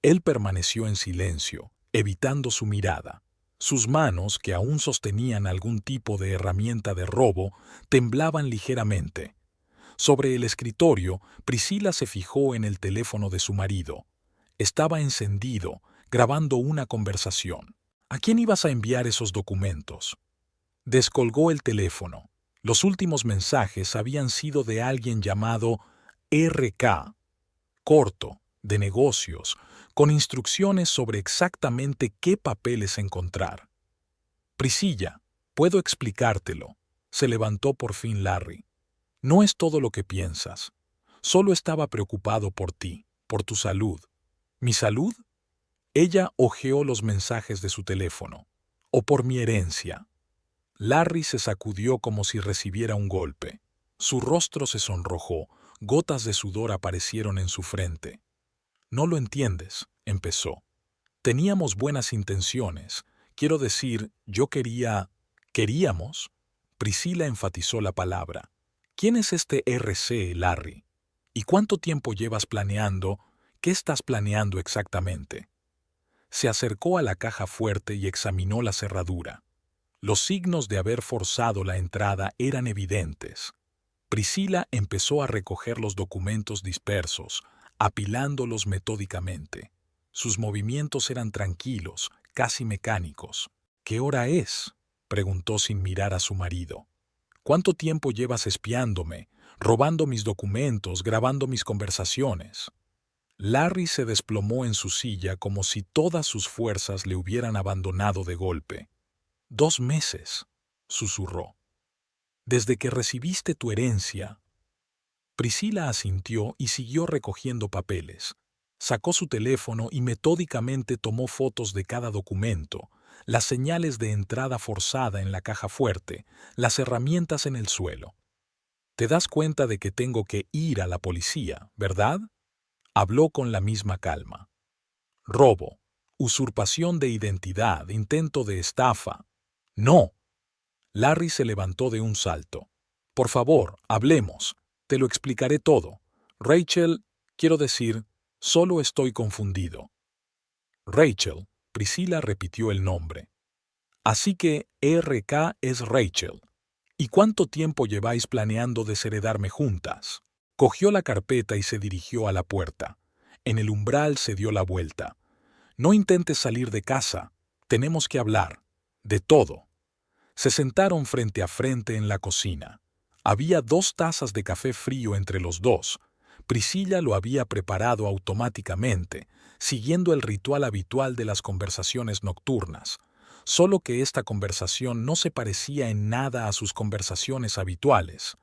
Él permaneció en silencio, evitando su mirada. Sus manos, que aún sostenían algún tipo de herramienta de robo, temblaban ligeramente. Sobre el escritorio, Priscilla se fijó en el teléfono de su marido. Estaba encendido, grabando una conversación. ¿A quién ibas a enviar esos documentos? Descolgó el teléfono. Los últimos mensajes habían sido de alguien llamado RK, corto, de negocios, con instrucciones sobre exactamente qué papeles encontrar. «Priscilla, puedo explicártelo», se levantó por fin Larry. «No es todo lo que piensas. Solo estaba preocupado por ti, por tu salud». «¿Mi salud?». Ella hojeó los mensajes de su teléfono. «O por mi herencia». Larry se sacudió como si recibiera un golpe. Su rostro se sonrojó, gotas de sudor aparecieron en su frente. «No lo entiendes», empezó. «Teníamos buenas intenciones. Quiero decir, yo quería... ¿Queríamos?». Priscilla enfatizó la palabra. «¿Quién es este RC, Larry? ¿Y cuánto tiempo llevas planeando? ¿Qué estás planeando exactamente?». Se acercó a la caja fuerte y examinó la cerradura. Los signos de haber forzado la entrada eran evidentes. Priscilla empezó a recoger los documentos dispersos, apilándolos metódicamente. Sus movimientos eran tranquilos, casi mecánicos. «¿Qué hora es?», preguntó sin mirar a su marido. «¿Cuánto tiempo llevas espiándome, robando mis documentos, grabando mis conversaciones?». Larry se desplomó en su silla como si todas sus fuerzas le hubieran abandonado de golpe. «2 meses», susurró. «Desde que recibiste tu herencia». Priscilla asintió y siguió recogiendo papeles. Sacó su teléfono y metódicamente tomó fotos de cada documento, las señales de entrada forzada en la caja fuerte, las herramientas en el suelo. «Te das cuenta de que tengo que ir a la policía, ¿verdad?». Habló con la misma calma. «Robo, usurpación de identidad, intento de estafa». «No». Larry se levantó de un salto. «Por favor, hablemos. Te lo explicaré todo. Rachel, quiero decir, solo estoy confundido». «Rachel», Priscilla repitió el nombre. «Así que RK es Rachel. ¿Y cuánto tiempo lleváis planeando desheredarme juntas?». Cogió la carpeta y se dirigió a la puerta. En el umbral se dio la vuelta. «No intentes salir de casa. Tenemos que hablar. De todo». Se sentaron frente a frente en la cocina. Había 2 tazas de café frío entre los dos. Priscilla lo había preparado automáticamente, siguiendo el ritual habitual de las conversaciones nocturnas, solo que esta conversación no se parecía en nada a sus conversaciones habituales.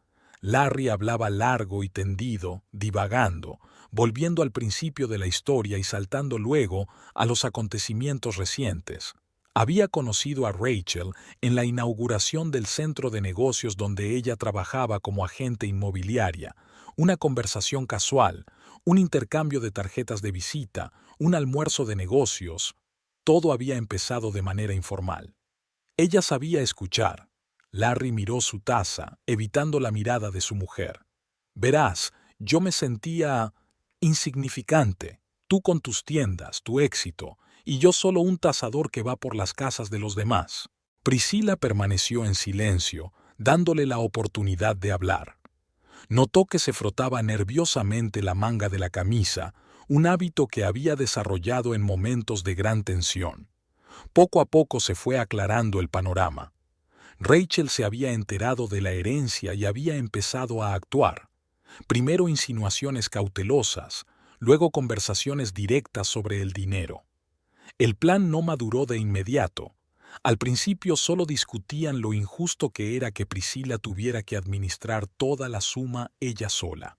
Larry hablaba largo y tendido, divagando, volviendo al principio de la historia y saltando luego a los acontecimientos recientes. Había conocido a Rachel en la inauguración del centro de negocios donde ella trabajaba como agente inmobiliaria, una conversación casual, un intercambio de tarjetas de visita, un almuerzo de negocios. Todo había empezado de manera informal. Ella sabía escuchar. Larry miró su taza, evitando la mirada de su mujer. Verás, yo me sentía insignificante, tú con tus tiendas, tu éxito, y yo solo un tasador que va por las casas de los demás. Priscila permaneció en silencio, dándole la oportunidad de hablar. Notó que se frotaba nerviosamente la manga de la camisa, un hábito que había desarrollado en momentos de gran tensión. Poco a poco se fue aclarando el panorama. Rachel se había enterado de la herencia y había empezado a actuar. Primero insinuaciones cautelosas, luego conversaciones directas sobre el dinero. El plan no maduró de inmediato. Al principio solo discutían lo injusto que era que Priscila tuviera que administrar toda la suma ella sola.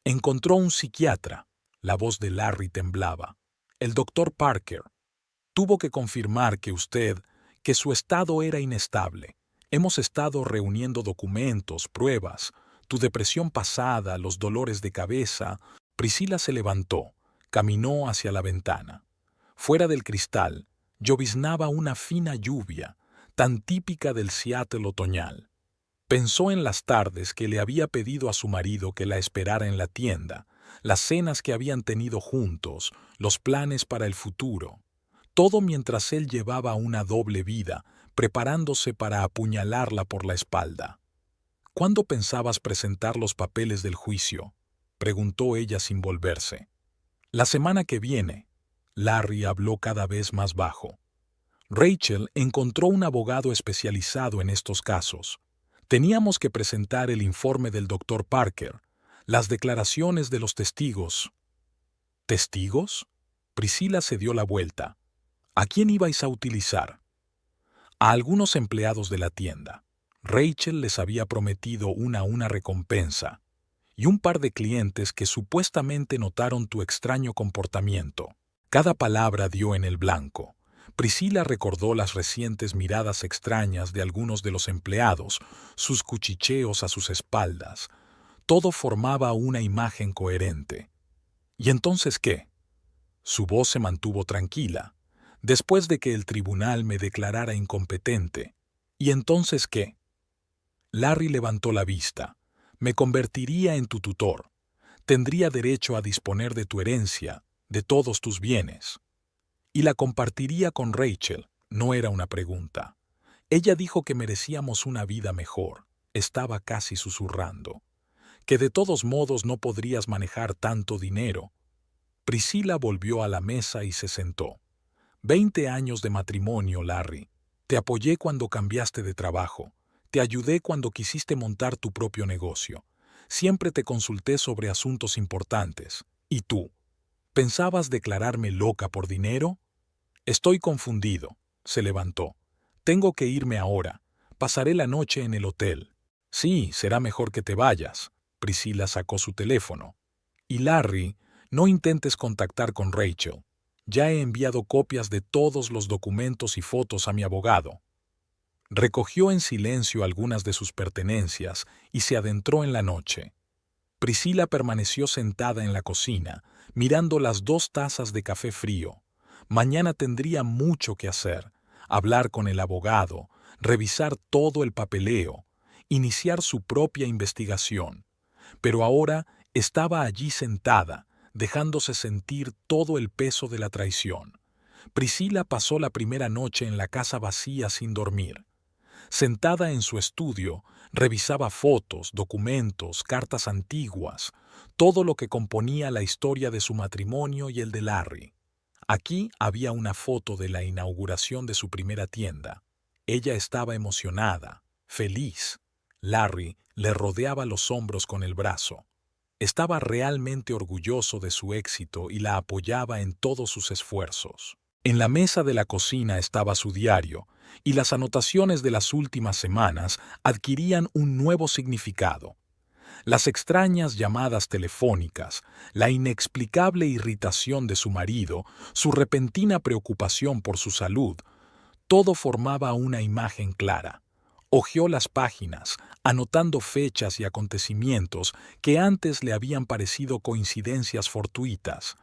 Encontró un psiquiatra. La voz de Larry temblaba. El doctor Parker. Tuvo que confirmar que su estado era inestable. Hemos estado reuniendo documentos, pruebas, tu depresión pasada, los dolores de cabeza. Priscila se levantó, caminó hacia la ventana. Fuera del cristal, lloviznaba una fina lluvia, tan típica del Seattle otoñal. Pensó en las tardes que le había pedido a su marido que la esperara en la tienda, las cenas que habían tenido juntos, los planes para el futuro. Todo mientras él llevaba una doble vida, preparándose para apuñalarla por la espalda. ¿Cuándo pensabas presentar los papeles del juicio?, preguntó ella sin volverse. La semana que viene. Larry habló cada vez más bajo. Rachel encontró un abogado especializado en estos casos. Teníamos que presentar el informe del doctor Parker, las declaraciones de los testigos. ¿Testigos? Priscila se dio la vuelta. ¿A quién ibais a utilizar? A algunos empleados de la tienda. Rachel les había prometido una recompensa. Y un par de clientes que supuestamente notaron tu extraño comportamiento. Cada palabra dio en el blanco. Priscila recordó las recientes miradas extrañas de algunos de los empleados, sus cuchicheos a sus espaldas. Todo formaba una imagen coherente. ¿Y entonces qué? Su voz se mantuvo tranquila. Después de que el tribunal me declarara incompetente. ¿Y entonces qué? Larry levantó la vista. Me convertiría en tu tutor. Tendría derecho a disponer de tu herencia, de todos tus bienes. Y la compartiría con Rachel. No era una pregunta. Ella dijo que merecíamos una vida mejor. Estaba casi susurrando. Que de todos modos no podrías manejar tanto dinero. Priscila volvió a la mesa y se sentó. 20 años de matrimonio, Larry. Te apoyé cuando cambiaste de trabajo. Te ayudé cuando quisiste montar tu propio negocio. Siempre te consulté sobre asuntos importantes. ¿Y tú? ¿Pensabas declararme loca por dinero? Estoy confundido. Se levantó. Tengo que irme ahora. Pasaré la noche en el hotel. Sí, será mejor que te vayas. Priscila sacó su teléfono. Y Larry, no intentes contactar con Rachel. Ya he enviado copias de todos los documentos y fotos a mi abogado. Recogió en silencio algunas de sus pertenencias y se adentró en la noche. Priscila permaneció sentada en la cocina, mirando las 2 tazas de café frío. Mañana tendría mucho que hacer: hablar con el abogado, revisar todo el papeleo, iniciar su propia investigación. Pero ahora estaba allí sentada, dejándose sentir todo el peso de la traición. Priscila pasó la primera noche en la casa vacía sin dormir. Sentada en su estudio, revisaba fotos, documentos, cartas antiguas, todo lo que componía la historia de su matrimonio y el de Larry. Aquí había una foto de la inauguración de su primera tienda. Ella estaba emocionada, feliz. Larry le rodeaba los hombros con el brazo. Estaba realmente orgulloso de su éxito y la apoyaba en todos sus esfuerzos. En la mesa de la cocina estaba su diario, y las anotaciones de las últimas semanas adquirían un nuevo significado. Las extrañas llamadas telefónicas, la inexplicable irritación de su marido, su repentina preocupación por su salud, todo formaba una imagen clara. Hojeó las páginas, anotando fechas y acontecimientos que antes le habían parecido coincidencias fortuitas.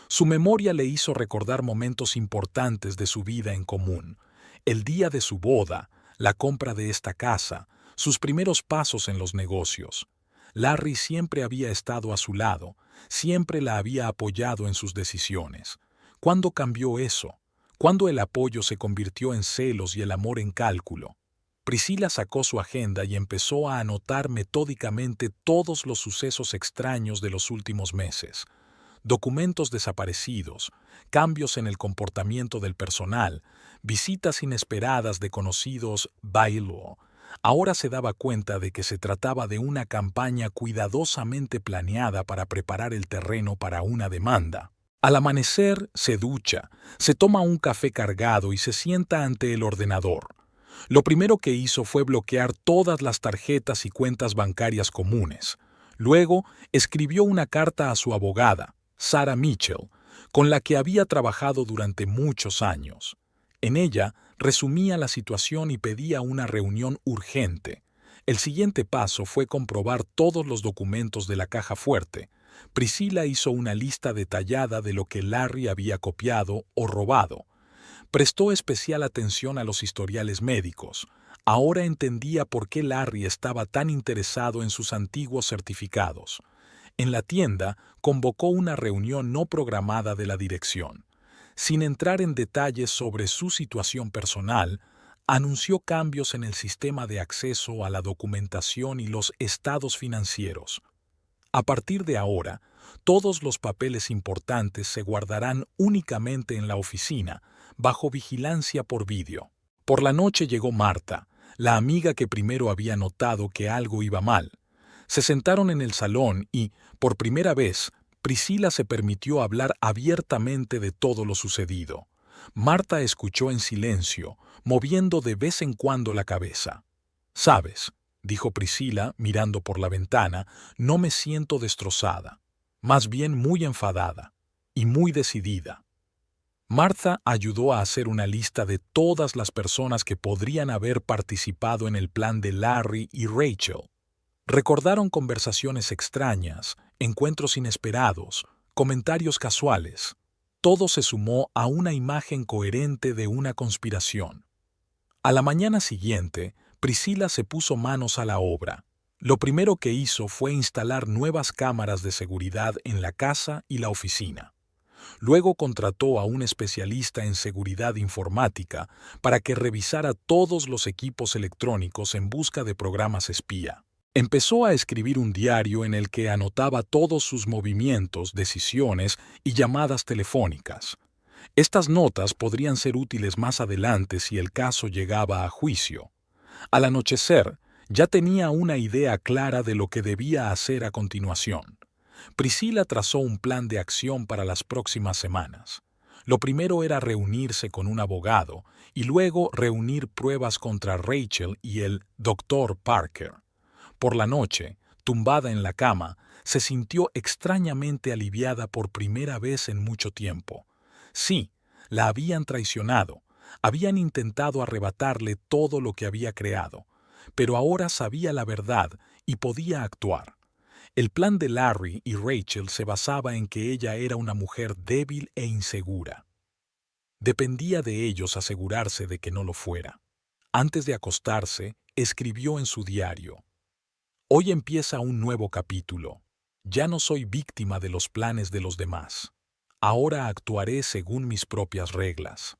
Su memoria le hizo recordar momentos importantes de su vida en común: el día de su boda, la compra de esta casa, sus primeros pasos en los negocios. Larry siempre había estado a su lado, siempre la había apoyado en sus decisiones. ¿Cuándo cambió eso? ¿Cuándo el apoyo se convirtió en celos y el amor en cálculo? Priscila sacó su agenda y empezó a anotar metódicamente todos los sucesos extraños de los últimos meses. Documentos desaparecidos, cambios en el comportamiento del personal, visitas inesperadas de conocidos bailo. Ahora se daba cuenta de que se trataba de una campaña cuidadosamente planeada para preparar el terreno para una demanda. Al amanecer, se ducha, se toma un café cargado y se sienta ante el ordenador. Lo primero que hizo fue bloquear todas las tarjetas y cuentas bancarias comunes. Luego, escribió una carta a su abogada, Sarah Mitchell, con la que había trabajado durante muchos años. En ella, resumía la situación y pedía una reunión urgente. El siguiente paso fue comprobar todos los documentos de la caja fuerte. Priscila hizo una lista detallada de lo que Larry había copiado o robado. Prestó especial atención a los historiales médicos. Ahora entendía por qué Larry estaba tan interesado en sus antiguos certificados. En la tienda, convocó una reunión no programada de la dirección. Sin entrar en detalles sobre su situación personal, anunció cambios en el sistema de acceso a la documentación y los estados financieros. A partir de ahora, todos los papeles importantes se guardarán únicamente en la oficina, bajo vigilancia por vídeo. Por la noche llegó Marta, la amiga que primero había notado que algo iba mal. Se sentaron en el salón y, por primera vez, Priscila se permitió hablar abiertamente de todo lo sucedido. Marta escuchó en silencio, moviendo de vez en cuando la cabeza. «Sabes», dijo Priscila, mirando por la ventana, «no me siento destrozada, más bien muy enfadada y muy decidida». Martha ayudó a hacer una lista de todas las personas que podrían haber participado en el plan de Larry y Rachel. Recordaron conversaciones extrañas, encuentros inesperados, comentarios casuales. Todo se sumó a una imagen coherente de una conspiración. A la mañana siguiente, Priscila se puso manos a la obra. Lo primero que hizo fue instalar nuevas cámaras de seguridad en la casa y la oficina. Luego contrató a un especialista en seguridad informática para que revisara todos los equipos electrónicos en busca de programas espía. Empezó a escribir un diario en el que anotaba todos sus movimientos, decisiones y llamadas telefónicas. Estas notas podrían ser útiles más adelante si el caso llegaba a juicio. Al anochecer, ya tenía una idea clara de lo que debía hacer a continuación. Priscila trazó un plan de acción para las próximas semanas. Lo primero era reunirse con un abogado y luego reunir pruebas contra Rachel y el Dr. Parker. Por la noche, tumbada en la cama, se sintió extrañamente aliviada por primera vez en mucho tiempo. Sí, la habían traicionado, habían intentado arrebatarle todo lo que había creado, pero ahora sabía la verdad y podía actuar. El plan de Larry y Rachel se basaba en que ella era una mujer débil e insegura. Dependía de ellos asegurarse de que no lo fuera. Antes de acostarse, escribió en su diario: «Hoy empieza un nuevo capítulo. Ya no soy víctima de los planes de los demás. Ahora actuaré según mis propias reglas».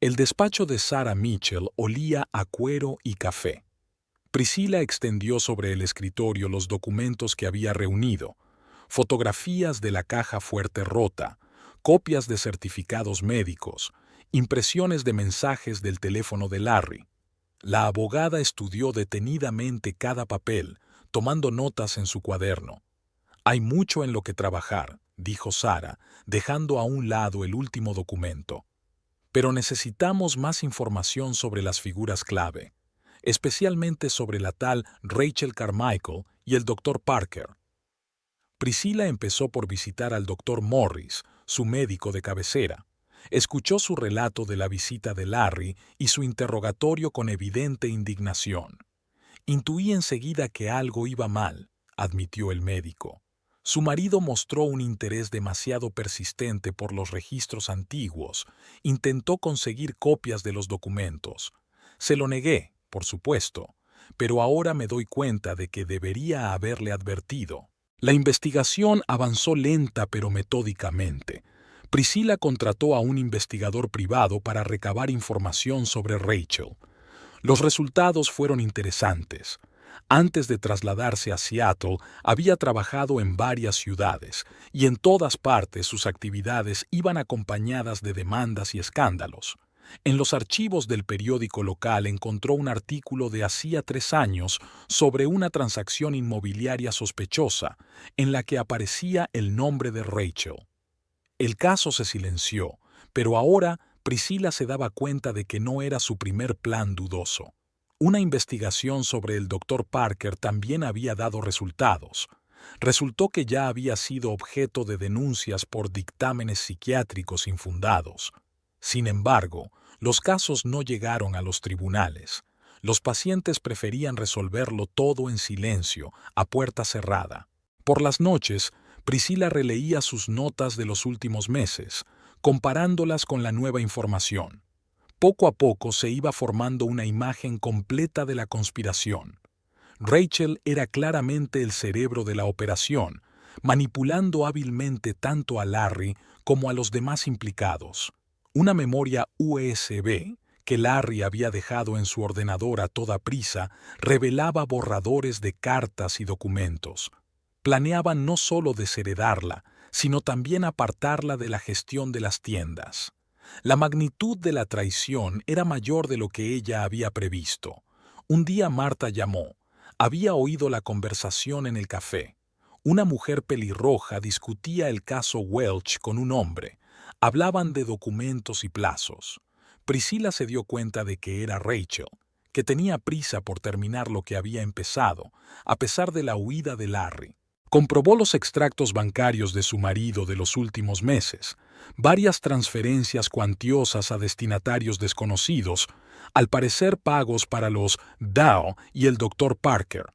El despacho de Sarah Mitchell olía a cuero y café. Priscila extendió sobre el escritorio los documentos que había reunido: fotografías de la caja fuerte rota, copias de certificados médicos, impresiones de mensajes del teléfono de Larry. La abogada estudió detenidamente cada papel, tomando notas en su cuaderno. «Hay mucho en lo que trabajar», dijo Sarah, dejando a un lado el último documento. «Pero necesitamos más información sobre las figuras clave, especialmente sobre la tal Rachel Carmichael y el Dr. Parker. Priscilla empezó por visitar al Dr. Morris, su médico de cabecera. Escuchó su relato de la visita de Larry y su interrogatorio con evidente indignación. Intuí enseguida que algo iba mal, admitió el médico. Su marido mostró un interés demasiado persistente por los registros antiguos. Intentó conseguir copias de los documentos. Se lo negué, por supuesto, pero ahora me doy cuenta de que debería haberle advertido. La investigación avanzó lenta pero metódicamente. Priscilla contrató a un investigador privado para recabar información sobre Rachel. Los resultados fueron interesantes. Antes de trasladarse a Seattle, había trabajado en varias ciudades, y en todas partes sus actividades iban acompañadas de demandas y escándalos. En los archivos del periódico local encontró un artículo de hacía 3 años sobre una transacción inmobiliaria sospechosa, en la que aparecía el nombre de Rachel. El caso se silenció, pero ahora Priscilla se daba cuenta de que no era su primer plan dudoso. Una investigación sobre el Dr. Parker también había dado resultados. Resultó que ya había sido objeto de denuncias por dictámenes psiquiátricos infundados. Sin embargo, los casos no llegaron a los tribunales. Los pacientes preferían resolverlo todo en silencio, a puerta cerrada. Por las noches, Priscilla releía sus notas de los últimos meses, comparándolas con la nueva información. Poco a poco se iba formando una imagen completa de la conspiración. Rachel era claramente el cerebro de la operación, manipulando hábilmente tanto a Larry como a los demás implicados. Una memoria USB que Larry había dejado en su ordenador a toda prisa revelaba borradores de cartas y documentos. Planeaban no solo desheredarla, sino también apartarla de la gestión de las tiendas. La magnitud de la traición era mayor de lo que ella había previsto. Un día Marta llamó. Había oído la conversación en el café. Una mujer pelirroja discutía el caso Welch con un hombre. Hablaban de documentos y plazos. Priscilla se dio cuenta de que era Rachel, que tenía prisa por terminar lo que había empezado, a pesar de la huida de Larry. Comprobó los extractos bancarios de su marido de los últimos meses, varias transferencias cuantiosas a destinatarios desconocidos, al parecer pagos para los Dow y el Dr. Parker.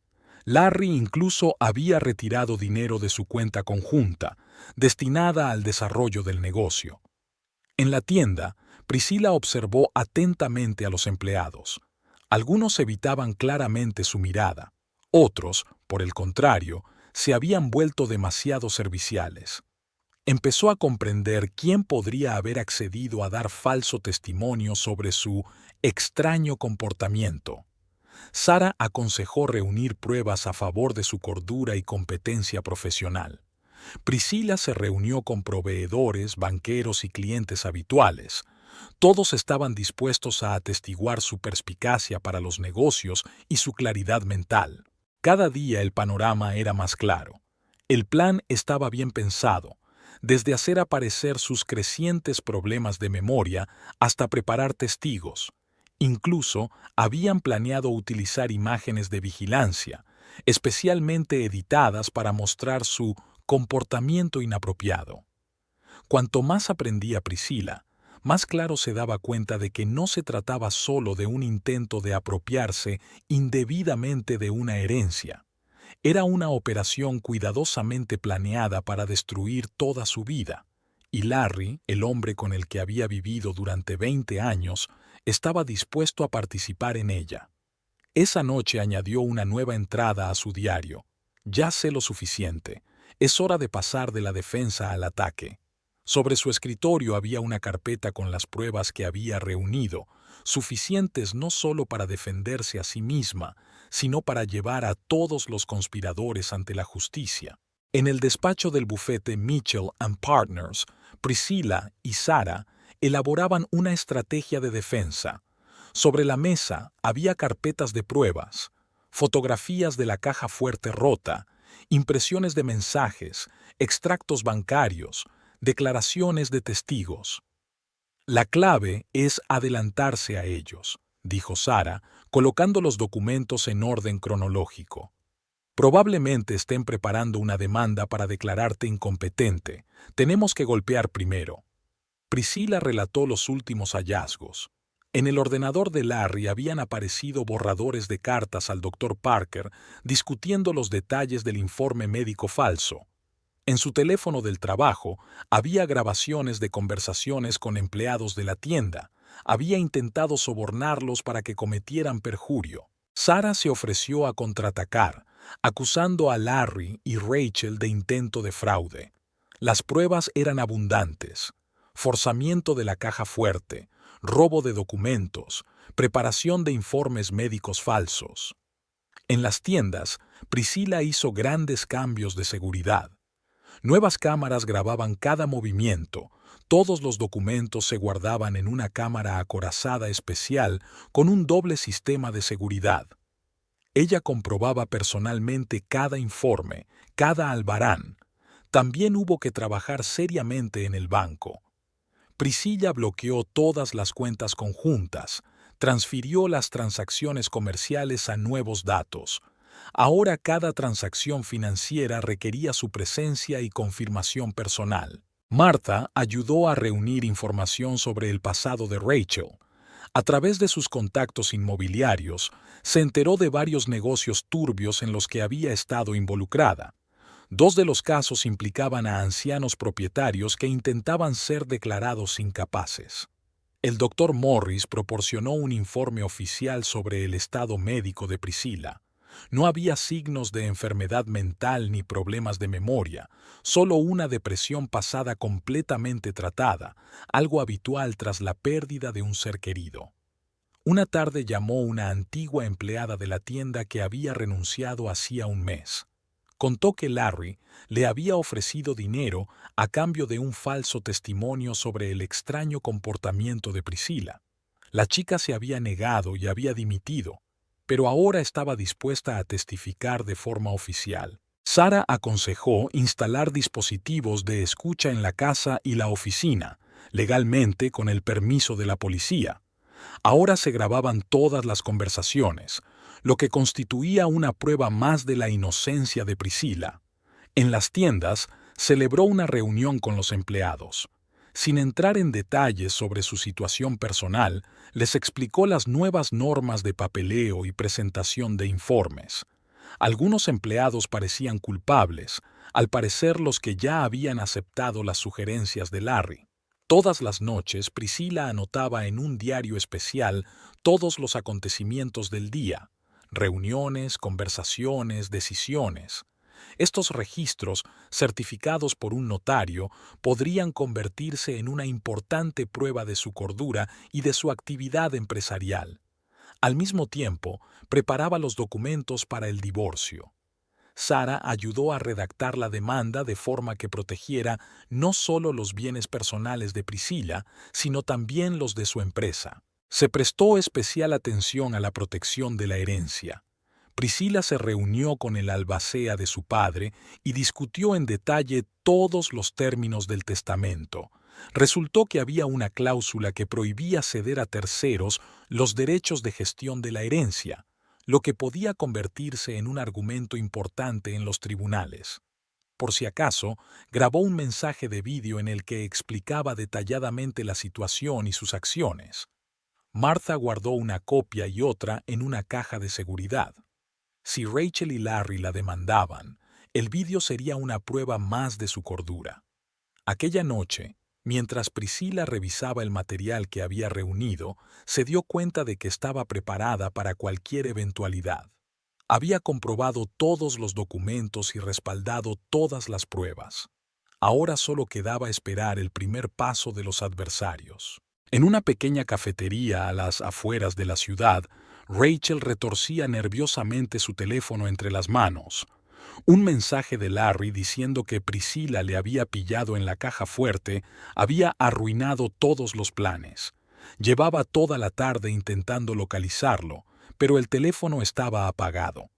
Larry incluso había retirado dinero de su cuenta conjunta, destinada al desarrollo del negocio. En la tienda, Priscilla observó atentamente a los empleados. Algunos evitaban claramente su mirada. Otros, por el contrario, se habían vuelto demasiado serviciales. Empezó a comprender quién podría haber accedido a dar falso testimonio sobre su extraño comportamiento. Sara aconsejó reunir pruebas a favor de su cordura y competencia profesional. Priscilla se reunió con proveedores, banqueros y clientes habituales. Todos estaban dispuestos a atestiguar su perspicacia para los negocios y su claridad mental. Cada día el panorama era más claro. El plan estaba bien pensado, desde hacer aparecer sus crecientes problemas de memoria hasta preparar testigos. Incluso habían planeado utilizar imágenes de vigilancia, especialmente editadas para mostrar su comportamiento inapropiado. Cuanto más aprendía Priscilla, más claro se daba cuenta de que no se trataba solo de un intento de apropiarse indebidamente de una herencia. Era una operación cuidadosamente planeada para destruir toda su vida, y Larry, el hombre con el que había vivido durante 20 años, estaba dispuesto a participar en ella. Esa noche añadió una nueva entrada a su diario. Ya sé lo suficiente. Es hora de pasar de la defensa al ataque. Sobre su escritorio había una carpeta con las pruebas que había reunido, suficientes no solo para defenderse a sí misma, sino para llevar a todos los conspiradores ante la justicia. En el despacho del bufete Mitchell & Partners, Priscilla y Sara elaboraban una estrategia de defensa. Sobre la mesa había carpetas de pruebas, fotografías de la caja fuerte rota, impresiones de mensajes, extractos bancarios, declaraciones de testigos. La clave es adelantarse a ellos, dijo Sara, colocando los documentos en orden cronológico. Probablemente estén preparando una demanda para declararte incompetente. Tenemos que golpear primero. Priscilla relató los últimos hallazgos. En el ordenador de Larry habían aparecido borradores de cartas al Dr. Parker discutiendo los detalles del informe médico falso. En su teléfono del trabajo había grabaciones de conversaciones con empleados de la tienda. Había intentado sobornarlos para que cometieran perjurio. Sarah se ofreció a contraatacar, acusando a Larry y Rachel de intento de fraude. Las pruebas eran abundantes: forzamiento de la caja fuerte, robo de documentos, preparación de informes médicos falsos. En las tiendas, Priscilla hizo grandes cambios de seguridad. Nuevas cámaras grababan cada movimiento. Todos los documentos se guardaban en una cámara acorazada especial con un doble sistema de seguridad. Ella comprobaba personalmente cada informe, cada albarán. También hubo que trabajar seriamente en el banco. Priscilla bloqueó todas las cuentas conjuntas, transfirió las transacciones comerciales a nuevos datos. Ahora cada transacción financiera requería su presencia y confirmación personal. Martha ayudó a reunir información sobre el pasado de Rachel. A través de sus contactos inmobiliarios, se enteró de varios negocios turbios en los que había estado involucrada. Dos de los casos implicaban a ancianos propietarios que intentaban ser declarados incapaces. El Dr. Morris proporcionó un informe oficial sobre el estado médico de Priscilla. No había signos de enfermedad mental ni problemas de memoria, solo una depresión pasada completamente tratada, algo habitual tras la pérdida de un ser querido. Una tarde llamó una antigua empleada de la tienda que había renunciado hacía un mes. Contó que Larry le había ofrecido dinero a cambio de un falso testimonio sobre el extraño comportamiento de Priscilla. La chica se había negado y había dimitido, pero ahora estaba dispuesta a testificar de forma oficial. Sarah aconsejó instalar dispositivos de escucha en la casa y la oficina, legalmente con el permiso de la policía. Ahora se grababan todas las conversaciones, lo que constituía una prueba más de la inocencia de Priscilla. En las tiendas, celebró una reunión con los empleados. Sin entrar en detalles sobre su situación personal, les explicó las nuevas normas de papeleo y presentación de informes. Algunos empleados parecían culpables, al parecer los que ya habían aceptado las sugerencias de Larry. Todas las noches, Priscilla anotaba en un diario especial todos los acontecimientos del día: reuniones, conversaciones, decisiones. Estos registros, certificados por un notario, podrían convertirse en una importante prueba de su cordura y de su actividad empresarial. Al mismo tiempo, preparaba los documentos para el divorcio. Sarah ayudó a redactar la demanda de forma que protegiera no solo los bienes personales de Priscilla, sino también los de su empresa. Se prestó especial atención a la protección de la herencia. Priscilla se reunió con el albacea de su padre y discutió en detalle todos los términos del testamento. Resultó que había una cláusula que prohibía ceder a terceros los derechos de gestión de la herencia, lo que podía convertirse en un argumento importante en los tribunales. Por si acaso, grabó un mensaje de vídeo en el que explicaba detalladamente la situación y sus acciones. Martha guardó una copia y otra en una caja de seguridad. Si Rachel y Larry la demandaban, el vídeo sería una prueba más de su cordura. Aquella noche, mientras Priscilla revisaba el material que había reunido, se dio cuenta de que estaba preparada para cualquier eventualidad. Había comprobado todos los documentos y respaldado todas las pruebas. Ahora solo quedaba esperar el primer paso de los adversarios. En una pequeña cafetería a las afueras de la ciudad, Rachel retorcía nerviosamente su teléfono entre las manos. Un mensaje de Larry diciendo que Priscilla le había pillado en la caja fuerte había arruinado todos los planes. Llevaba toda la tarde intentando localizarlo, pero el teléfono estaba apagado.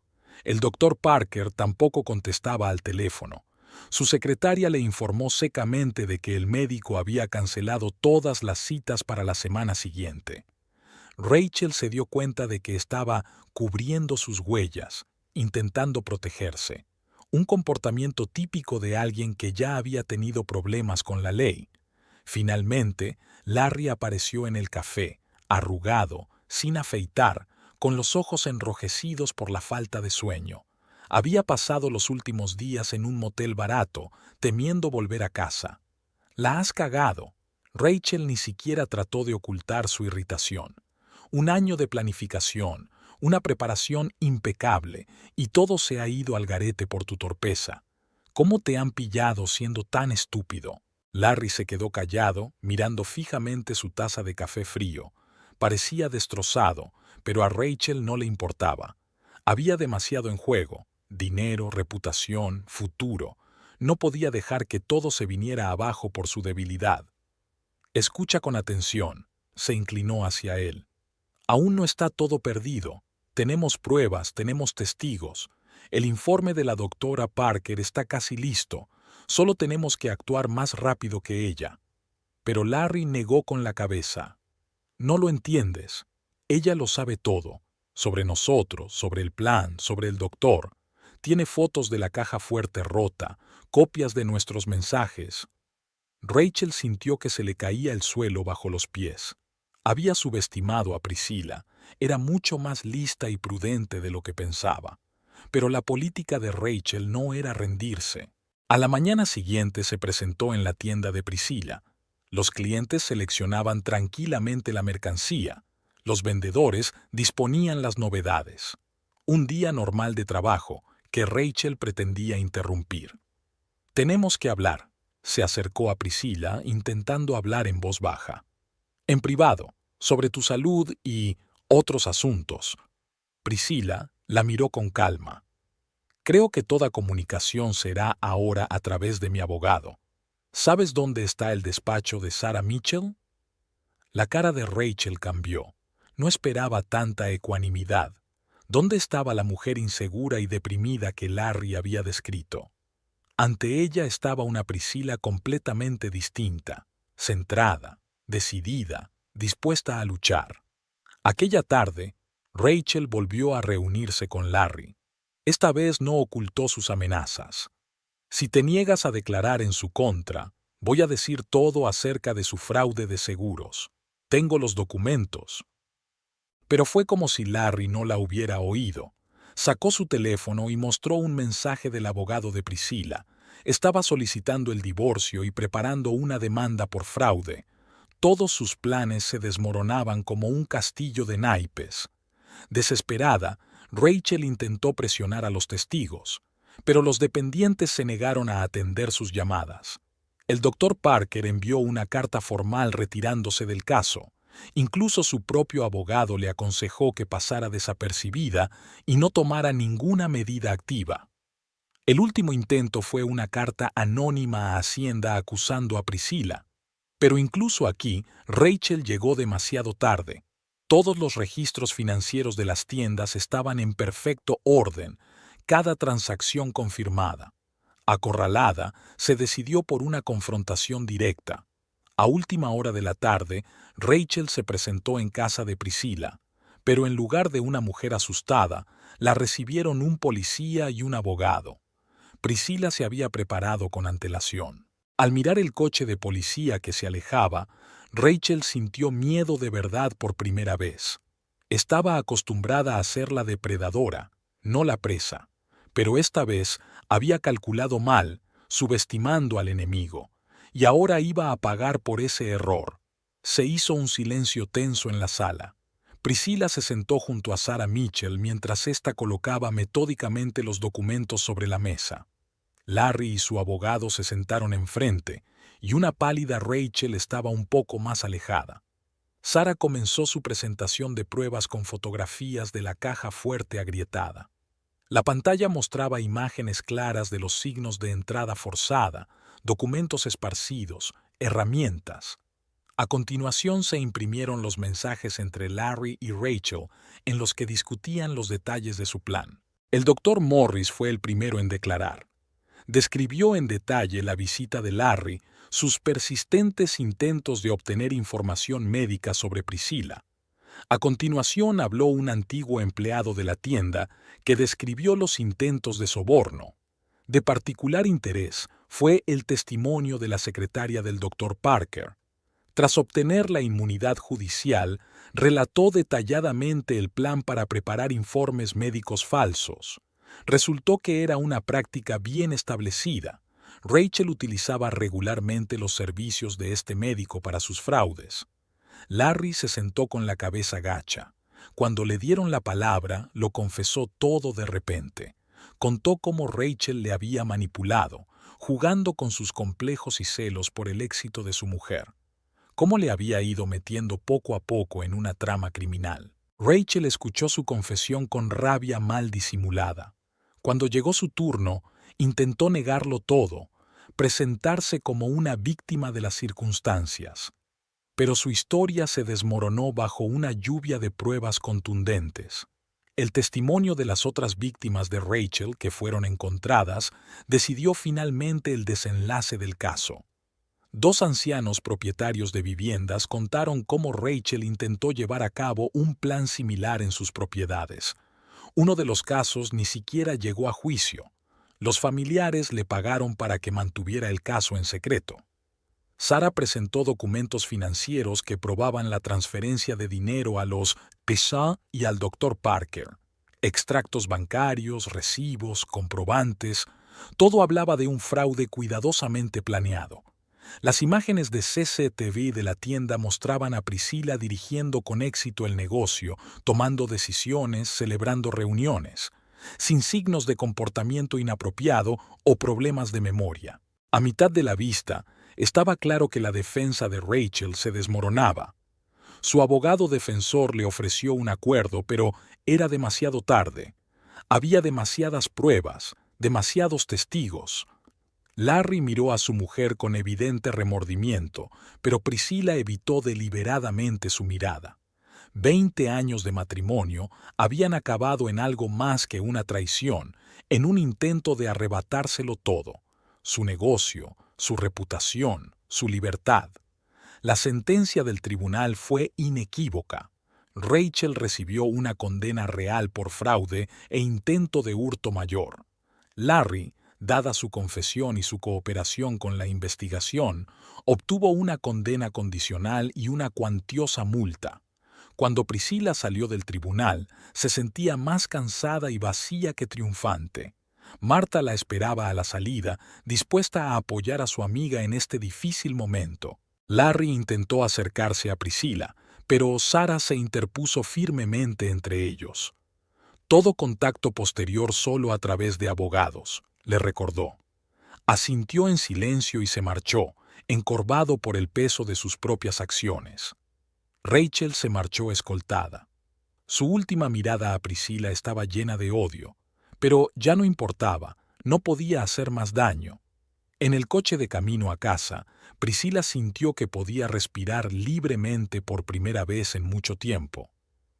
El Dr. Parker tampoco contestaba al teléfono. Su secretaria le informó secamente de que el médico había cancelado todas las citas para la semana siguiente. Rachel se dio cuenta de que estaba cubriendo sus huellas intentando protegerse, un comportamiento típico de alguien que ya había tenido problemas con la ley. Finalmente, Larry apareció en el café, arrugado, sin afeitar, con los ojos enrojecidos por la falta de sueño. Había pasado los últimos días en un motel barato, temiendo volver a casa. «La has cagado». Rachel ni siquiera trató de ocultar su irritación. Un año de planificación, una preparación impecable, y todo se ha ido al garete por tu torpeza. ¿Cómo te han pillado siendo tan estúpido? Larry se quedó callado, mirando fijamente su taza de café frío. Parecía destrozado, pero a Rachel no le importaba. Había demasiado en juego: dinero, reputación, futuro. No podía dejar que todo se viniera abajo por su debilidad. «Escucha con atención», se inclinó hacia él. «Aún no está todo perdido. Tenemos pruebas, tenemos testigos. El informe de la doctora Parker está casi listo. Solo tenemos que actuar más rápido que ella». Pero Larry negó con la cabeza. «No lo entiendes. Ella lo sabe todo. Sobre nosotros, sobre el plan, sobre el doctor. Tiene fotos de la caja fuerte rota, copias de nuestros mensajes». Rachel sintió que se le caía el suelo bajo los pies. Había subestimado a Priscilla. Era mucho más lista y prudente de lo que pensaba. Pero la política de Rachel no era rendirse. A la mañana siguiente se presentó en la tienda de Priscilla. Los clientes seleccionaban tranquilamente la mercancía. Los vendedores disponían las novedades. Un día normal de trabajo que Rachel pretendía interrumpir. «Tenemos que hablar», se acercó a Priscilla intentando hablar en voz baja. «En privado, sobre tu salud y otros asuntos». Priscilla la miró con calma. «Creo que toda comunicación será ahora a través de mi abogado. ¿Sabes dónde está el despacho de Sarah Mitchell?» La cara de Rachel cambió. No esperaba tanta ecuanimidad. ¿Dónde estaba la mujer insegura y deprimida que Larry había descrito? Ante ella estaba una Priscilla completamente distinta, centrada, decidida, dispuesta a luchar. Aquella tarde, Rachel volvió a reunirse con Larry. Esta vez no ocultó sus amenazas. «Si te niegas a declarar en su contra, voy a decir todo acerca de su fraude de seguros. Tengo los documentos». Pero fue como si Larry no la hubiera oído. Sacó su teléfono y mostró un mensaje del abogado de Priscilla. Estaba solicitando el divorcio y preparando una demanda por fraude. Todos sus planes se desmoronaban como un castillo de naipes. Desesperada, Rachel intentó presionar a los testigos, pero los dependientes se negaron a atender sus llamadas. El doctor Parker envió una carta formal retirándose del caso. Incluso su propio abogado le aconsejó que pasara desapercibida y no tomara ninguna medida activa. El último intento fue una carta anónima a Hacienda acusando a Priscilla. Pero incluso aquí, Rachel llegó demasiado tarde. Todos los registros financieros de las tiendas estaban en perfecto orden, cada transacción confirmada. Acorralada, se decidió por una confrontación directa. A última hora de la tarde, Rachel se presentó en casa de Priscilla, pero en lugar de una mujer asustada, la recibieron un policía y un abogado. Priscilla se había preparado con antelación. Al mirar el coche de policía que se alejaba, Rachel sintió miedo de verdad por primera vez. Estaba acostumbrada a ser la depredadora, no la presa, pero esta vez había calculado mal, subestimando al enemigo, y ahora iba a pagar por ese error. Se hizo un silencio tenso en la sala. Priscilla se sentó junto a Sarah Mitchell mientras ésta colocaba metódicamente los documentos sobre la mesa. Larry y su abogado se sentaron enfrente, y una pálida Rachel estaba un poco más alejada. Sarah comenzó su presentación de pruebas con fotografías de la caja fuerte agrietada. La pantalla mostraba imágenes claras de los signos de entrada forzada, documentos esparcidos, herramientas. A continuación se imprimieron los mensajes entre Larry y Rachel en los que discutían los detalles de su plan. El doctor Morris fue el primero en declarar. Describió en detalle la visita de Larry, sus persistentes intentos de obtener información médica sobre Priscilla. A continuación habló un antiguo empleado de la tienda que describió los intentos de soborno. De particular interés fue el testimonio de la secretaria del Dr. Parker. Tras obtener la inmunidad judicial, relató detalladamente el plan para preparar informes médicos falsos. Resultó que era una práctica bien establecida. Rachel utilizaba regularmente los servicios de este médico para sus fraudes. Larry se sentó con la cabeza gacha. Cuando le dieron la palabra, lo confesó todo de repente. Contó cómo Rachel le había manipulado, jugando con sus complejos y celos por el éxito de su mujer. Cómo le había ido metiendo poco a poco en una trama criminal. Rachel escuchó su confesión con rabia mal disimulada. Cuando llegó su turno, intentó negarlo todo, presentarse como una víctima de las circunstancias. Pero su historia se desmoronó bajo una lluvia de pruebas contundentes. El testimonio de las otras víctimas de Rachel que fueron encontradas decidió finalmente el desenlace del caso. Dos ancianos propietarios de viviendas contaron cómo Rachel intentó llevar a cabo un plan similar en sus propiedades. Uno de los casos ni siquiera llegó a juicio. Los familiares le pagaron para que mantuviera el caso en secreto. Sarah presentó documentos financieros que probaban la transferencia de dinero a los Pisa y al Dr. Parker. Extractos bancarios, recibos, comprobantes, todo hablaba de un fraude cuidadosamente planeado. Las imágenes de CCTV de la tienda mostraban a Priscilla dirigiendo con éxito el negocio, tomando decisiones, celebrando reuniones, sin signos de comportamiento inapropiado o problemas de memoria. A mitad de la vista, estaba claro que la defensa de Rachel se desmoronaba. Su abogado defensor le ofreció un acuerdo, pero era demasiado tarde. Había demasiadas pruebas, demasiados testigos. Larry miró a su mujer con evidente remordimiento, pero Priscilla evitó deliberadamente su mirada. 20 años de matrimonio habían acabado en algo más que una traición, en un intento de arrebatárselo todo: su negocio, su reputación, su libertad. La sentencia del tribunal fue inequívoca. Rachel recibió una condena real por fraude e intento de hurto mayor. Larry, dada su confesión y su cooperación con la investigación, obtuvo una condena condicional y una cuantiosa multa. Cuando Priscilla salió del tribunal, se sentía más cansada y vacía que triunfante. Marta la esperaba a la salida, dispuesta a apoyar a su amiga en este difícil momento. Larry intentó acercarse a Priscilla, pero Sarah se interpuso firmemente entre ellos. Todo contacto posterior solo a través de abogados, le recordó. Asintió en silencio y se marchó, encorvado por el peso de sus propias acciones. Rachel se marchó escoltada. Su última mirada a Priscilla estaba llena de odio, pero ya no importaba, no podía hacer más daño. En el coche de camino a casa, Priscilla sintió que podía respirar libremente por primera vez en mucho tiempo.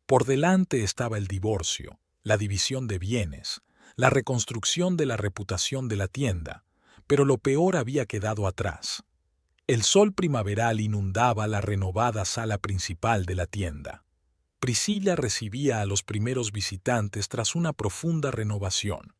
Por delante estaba el divorcio, la división de bienes, la reconstrucción de la reputación de la tienda, pero lo peor había quedado atrás. El sol primaveral inundaba la renovada sala principal de la tienda. Priscilla recibía a los primeros visitantes tras una profunda renovación.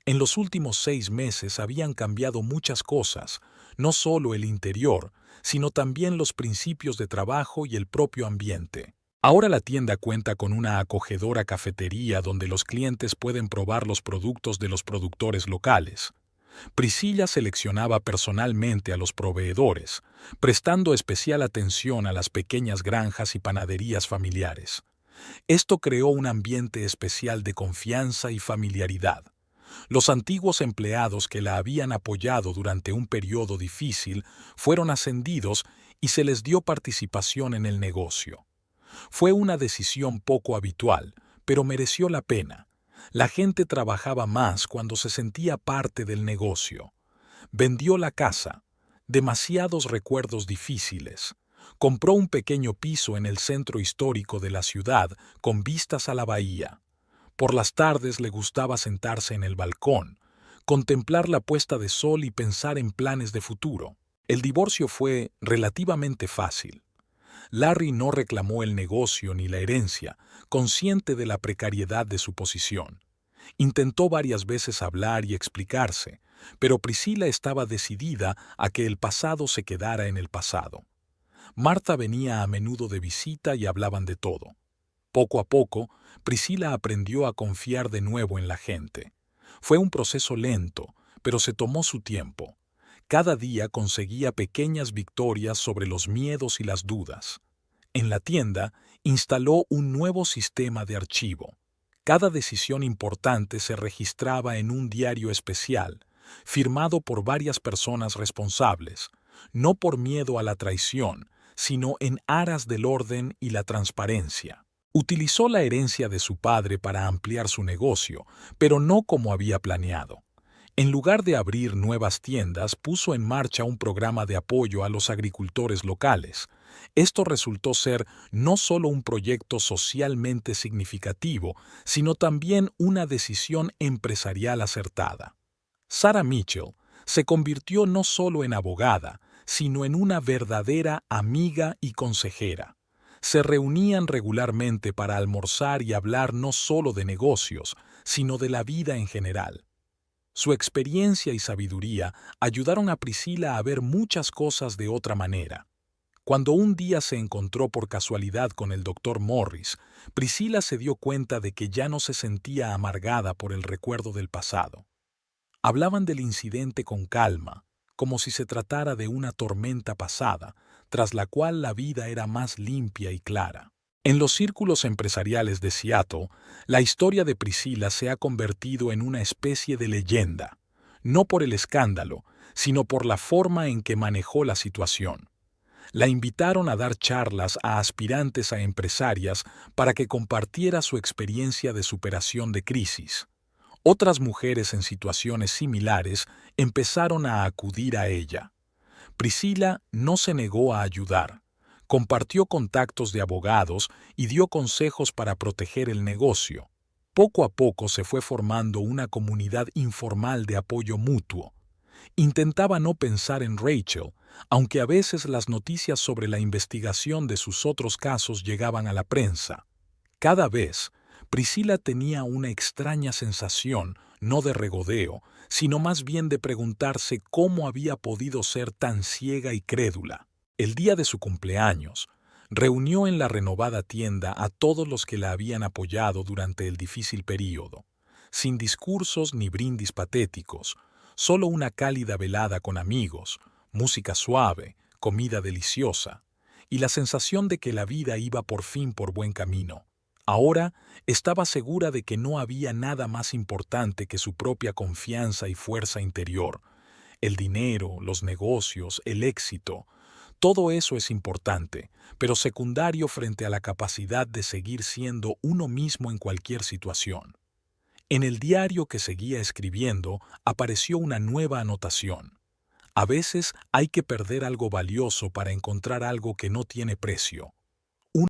En los últimos 6 meses habían cambiado muchas cosas, no solo el interior, sino también los principios de trabajo y el propio ambiente. Ahora la tienda cuenta con una acogedora cafetería donde los clientes pueden probar los productos de los productores locales. Priscilla seleccionaba personalmente a los proveedores, prestando especial atención a las pequeñas granjas y panaderías familiares. Esto creó un ambiente especial de confianza y familiaridad. Los antiguos empleados que la habían apoyado durante un periodo difícil fueron ascendidos y se les dio participación en el negocio. Fue una decisión poco habitual, pero mereció la pena. La gente trabajaba más cuando se sentía parte del negocio. Vendió la casa, demasiados recuerdos difíciles. Compró un pequeño piso en el centro histórico de la ciudad con vistas a la bahía. Por las tardes le gustaba sentarse en el balcón, contemplar la puesta de sol y pensar en planes de futuro. El divorcio fue relativamente fácil. Larry no reclamó el negocio ni la herencia, consciente de la precariedad de su posición. Intentó varias veces hablar y explicarse, pero Priscilla estaba decidida a que el pasado se quedara en el pasado. Martha venía a menudo de visita y hablaban de todo. Poco a poco, Priscilla aprendió a confiar de nuevo en la gente. Fue un proceso lento, pero se tomó su tiempo. Cada día conseguía pequeñas victorias sobre los miedos y las dudas. En la tienda, instaló un nuevo sistema de archivo. Cada decisión importante se registraba en un diario especial, firmado por varias personas responsables, no por miedo a la traición, sino en aras del orden y la transparencia. Utilizó la herencia de su padre para ampliar su negocio, pero no como había planeado. En lugar de abrir nuevas tiendas, puso en marcha un programa de apoyo a los agricultores locales. Esto resultó ser no solo un proyecto socialmente significativo, sino también una decisión empresarial acertada. Sarah Mitchell se convirtió no solo en abogada, sino en una verdadera amiga y consejera. Se reunían regularmente para almorzar y hablar no solo de negocios, sino de la vida en general. Su experiencia y sabiduría ayudaron a Priscilla a ver muchas cosas de otra manera. Cuando un día se encontró por casualidad con el doctor Morris, Priscilla se dio cuenta de que ya no se sentía amargada por el recuerdo del pasado. Hablaban del incidente con calma, como si se tratara de una tormenta pasada, tras la cual la vida era más limpia y clara. En los círculos empresariales de Seattle, la historia de Priscilla se ha convertido en una especie de leyenda, no por el escándalo, sino por la forma en que manejó la situación. La invitaron a dar charlas a aspirantes a empresarias para que compartiera su experiencia de superación de crisis. Otras mujeres en situaciones similares empezaron a acudir a ella. Priscilla no se negó a ayudar. Compartió contactos de abogados y dio consejos para proteger el negocio. Poco a poco se fue formando una comunidad informal de apoyo mutuo. Intentaba no pensar en Rachel, aunque a veces las noticias sobre la investigación de sus otros casos llegaban a la prensa. Cada vez, Priscilla tenía una extraña sensación, no de regodeo, sino más bien de preguntarse cómo había podido ser tan ciega y crédula. El día de su cumpleaños, reunió en la renovada tienda a todos los que la habían apoyado durante el difícil período, sin discursos ni brindis patéticos, solo una cálida velada con amigos, música suave, comida deliciosa, y la sensación de que la vida iba por fin por buen camino. Ahora estaba segura de que no había nada más importante que su propia confianza y fuerza interior. El dinero, los negocios, el éxito, todo eso es importante, pero secundario frente a la capacidad de seguir siendo uno mismo en cualquier situación. En el diario que seguía escribiendo apareció una nueva anotación. A veces hay que perder algo valioso para encontrar algo que no tiene precio.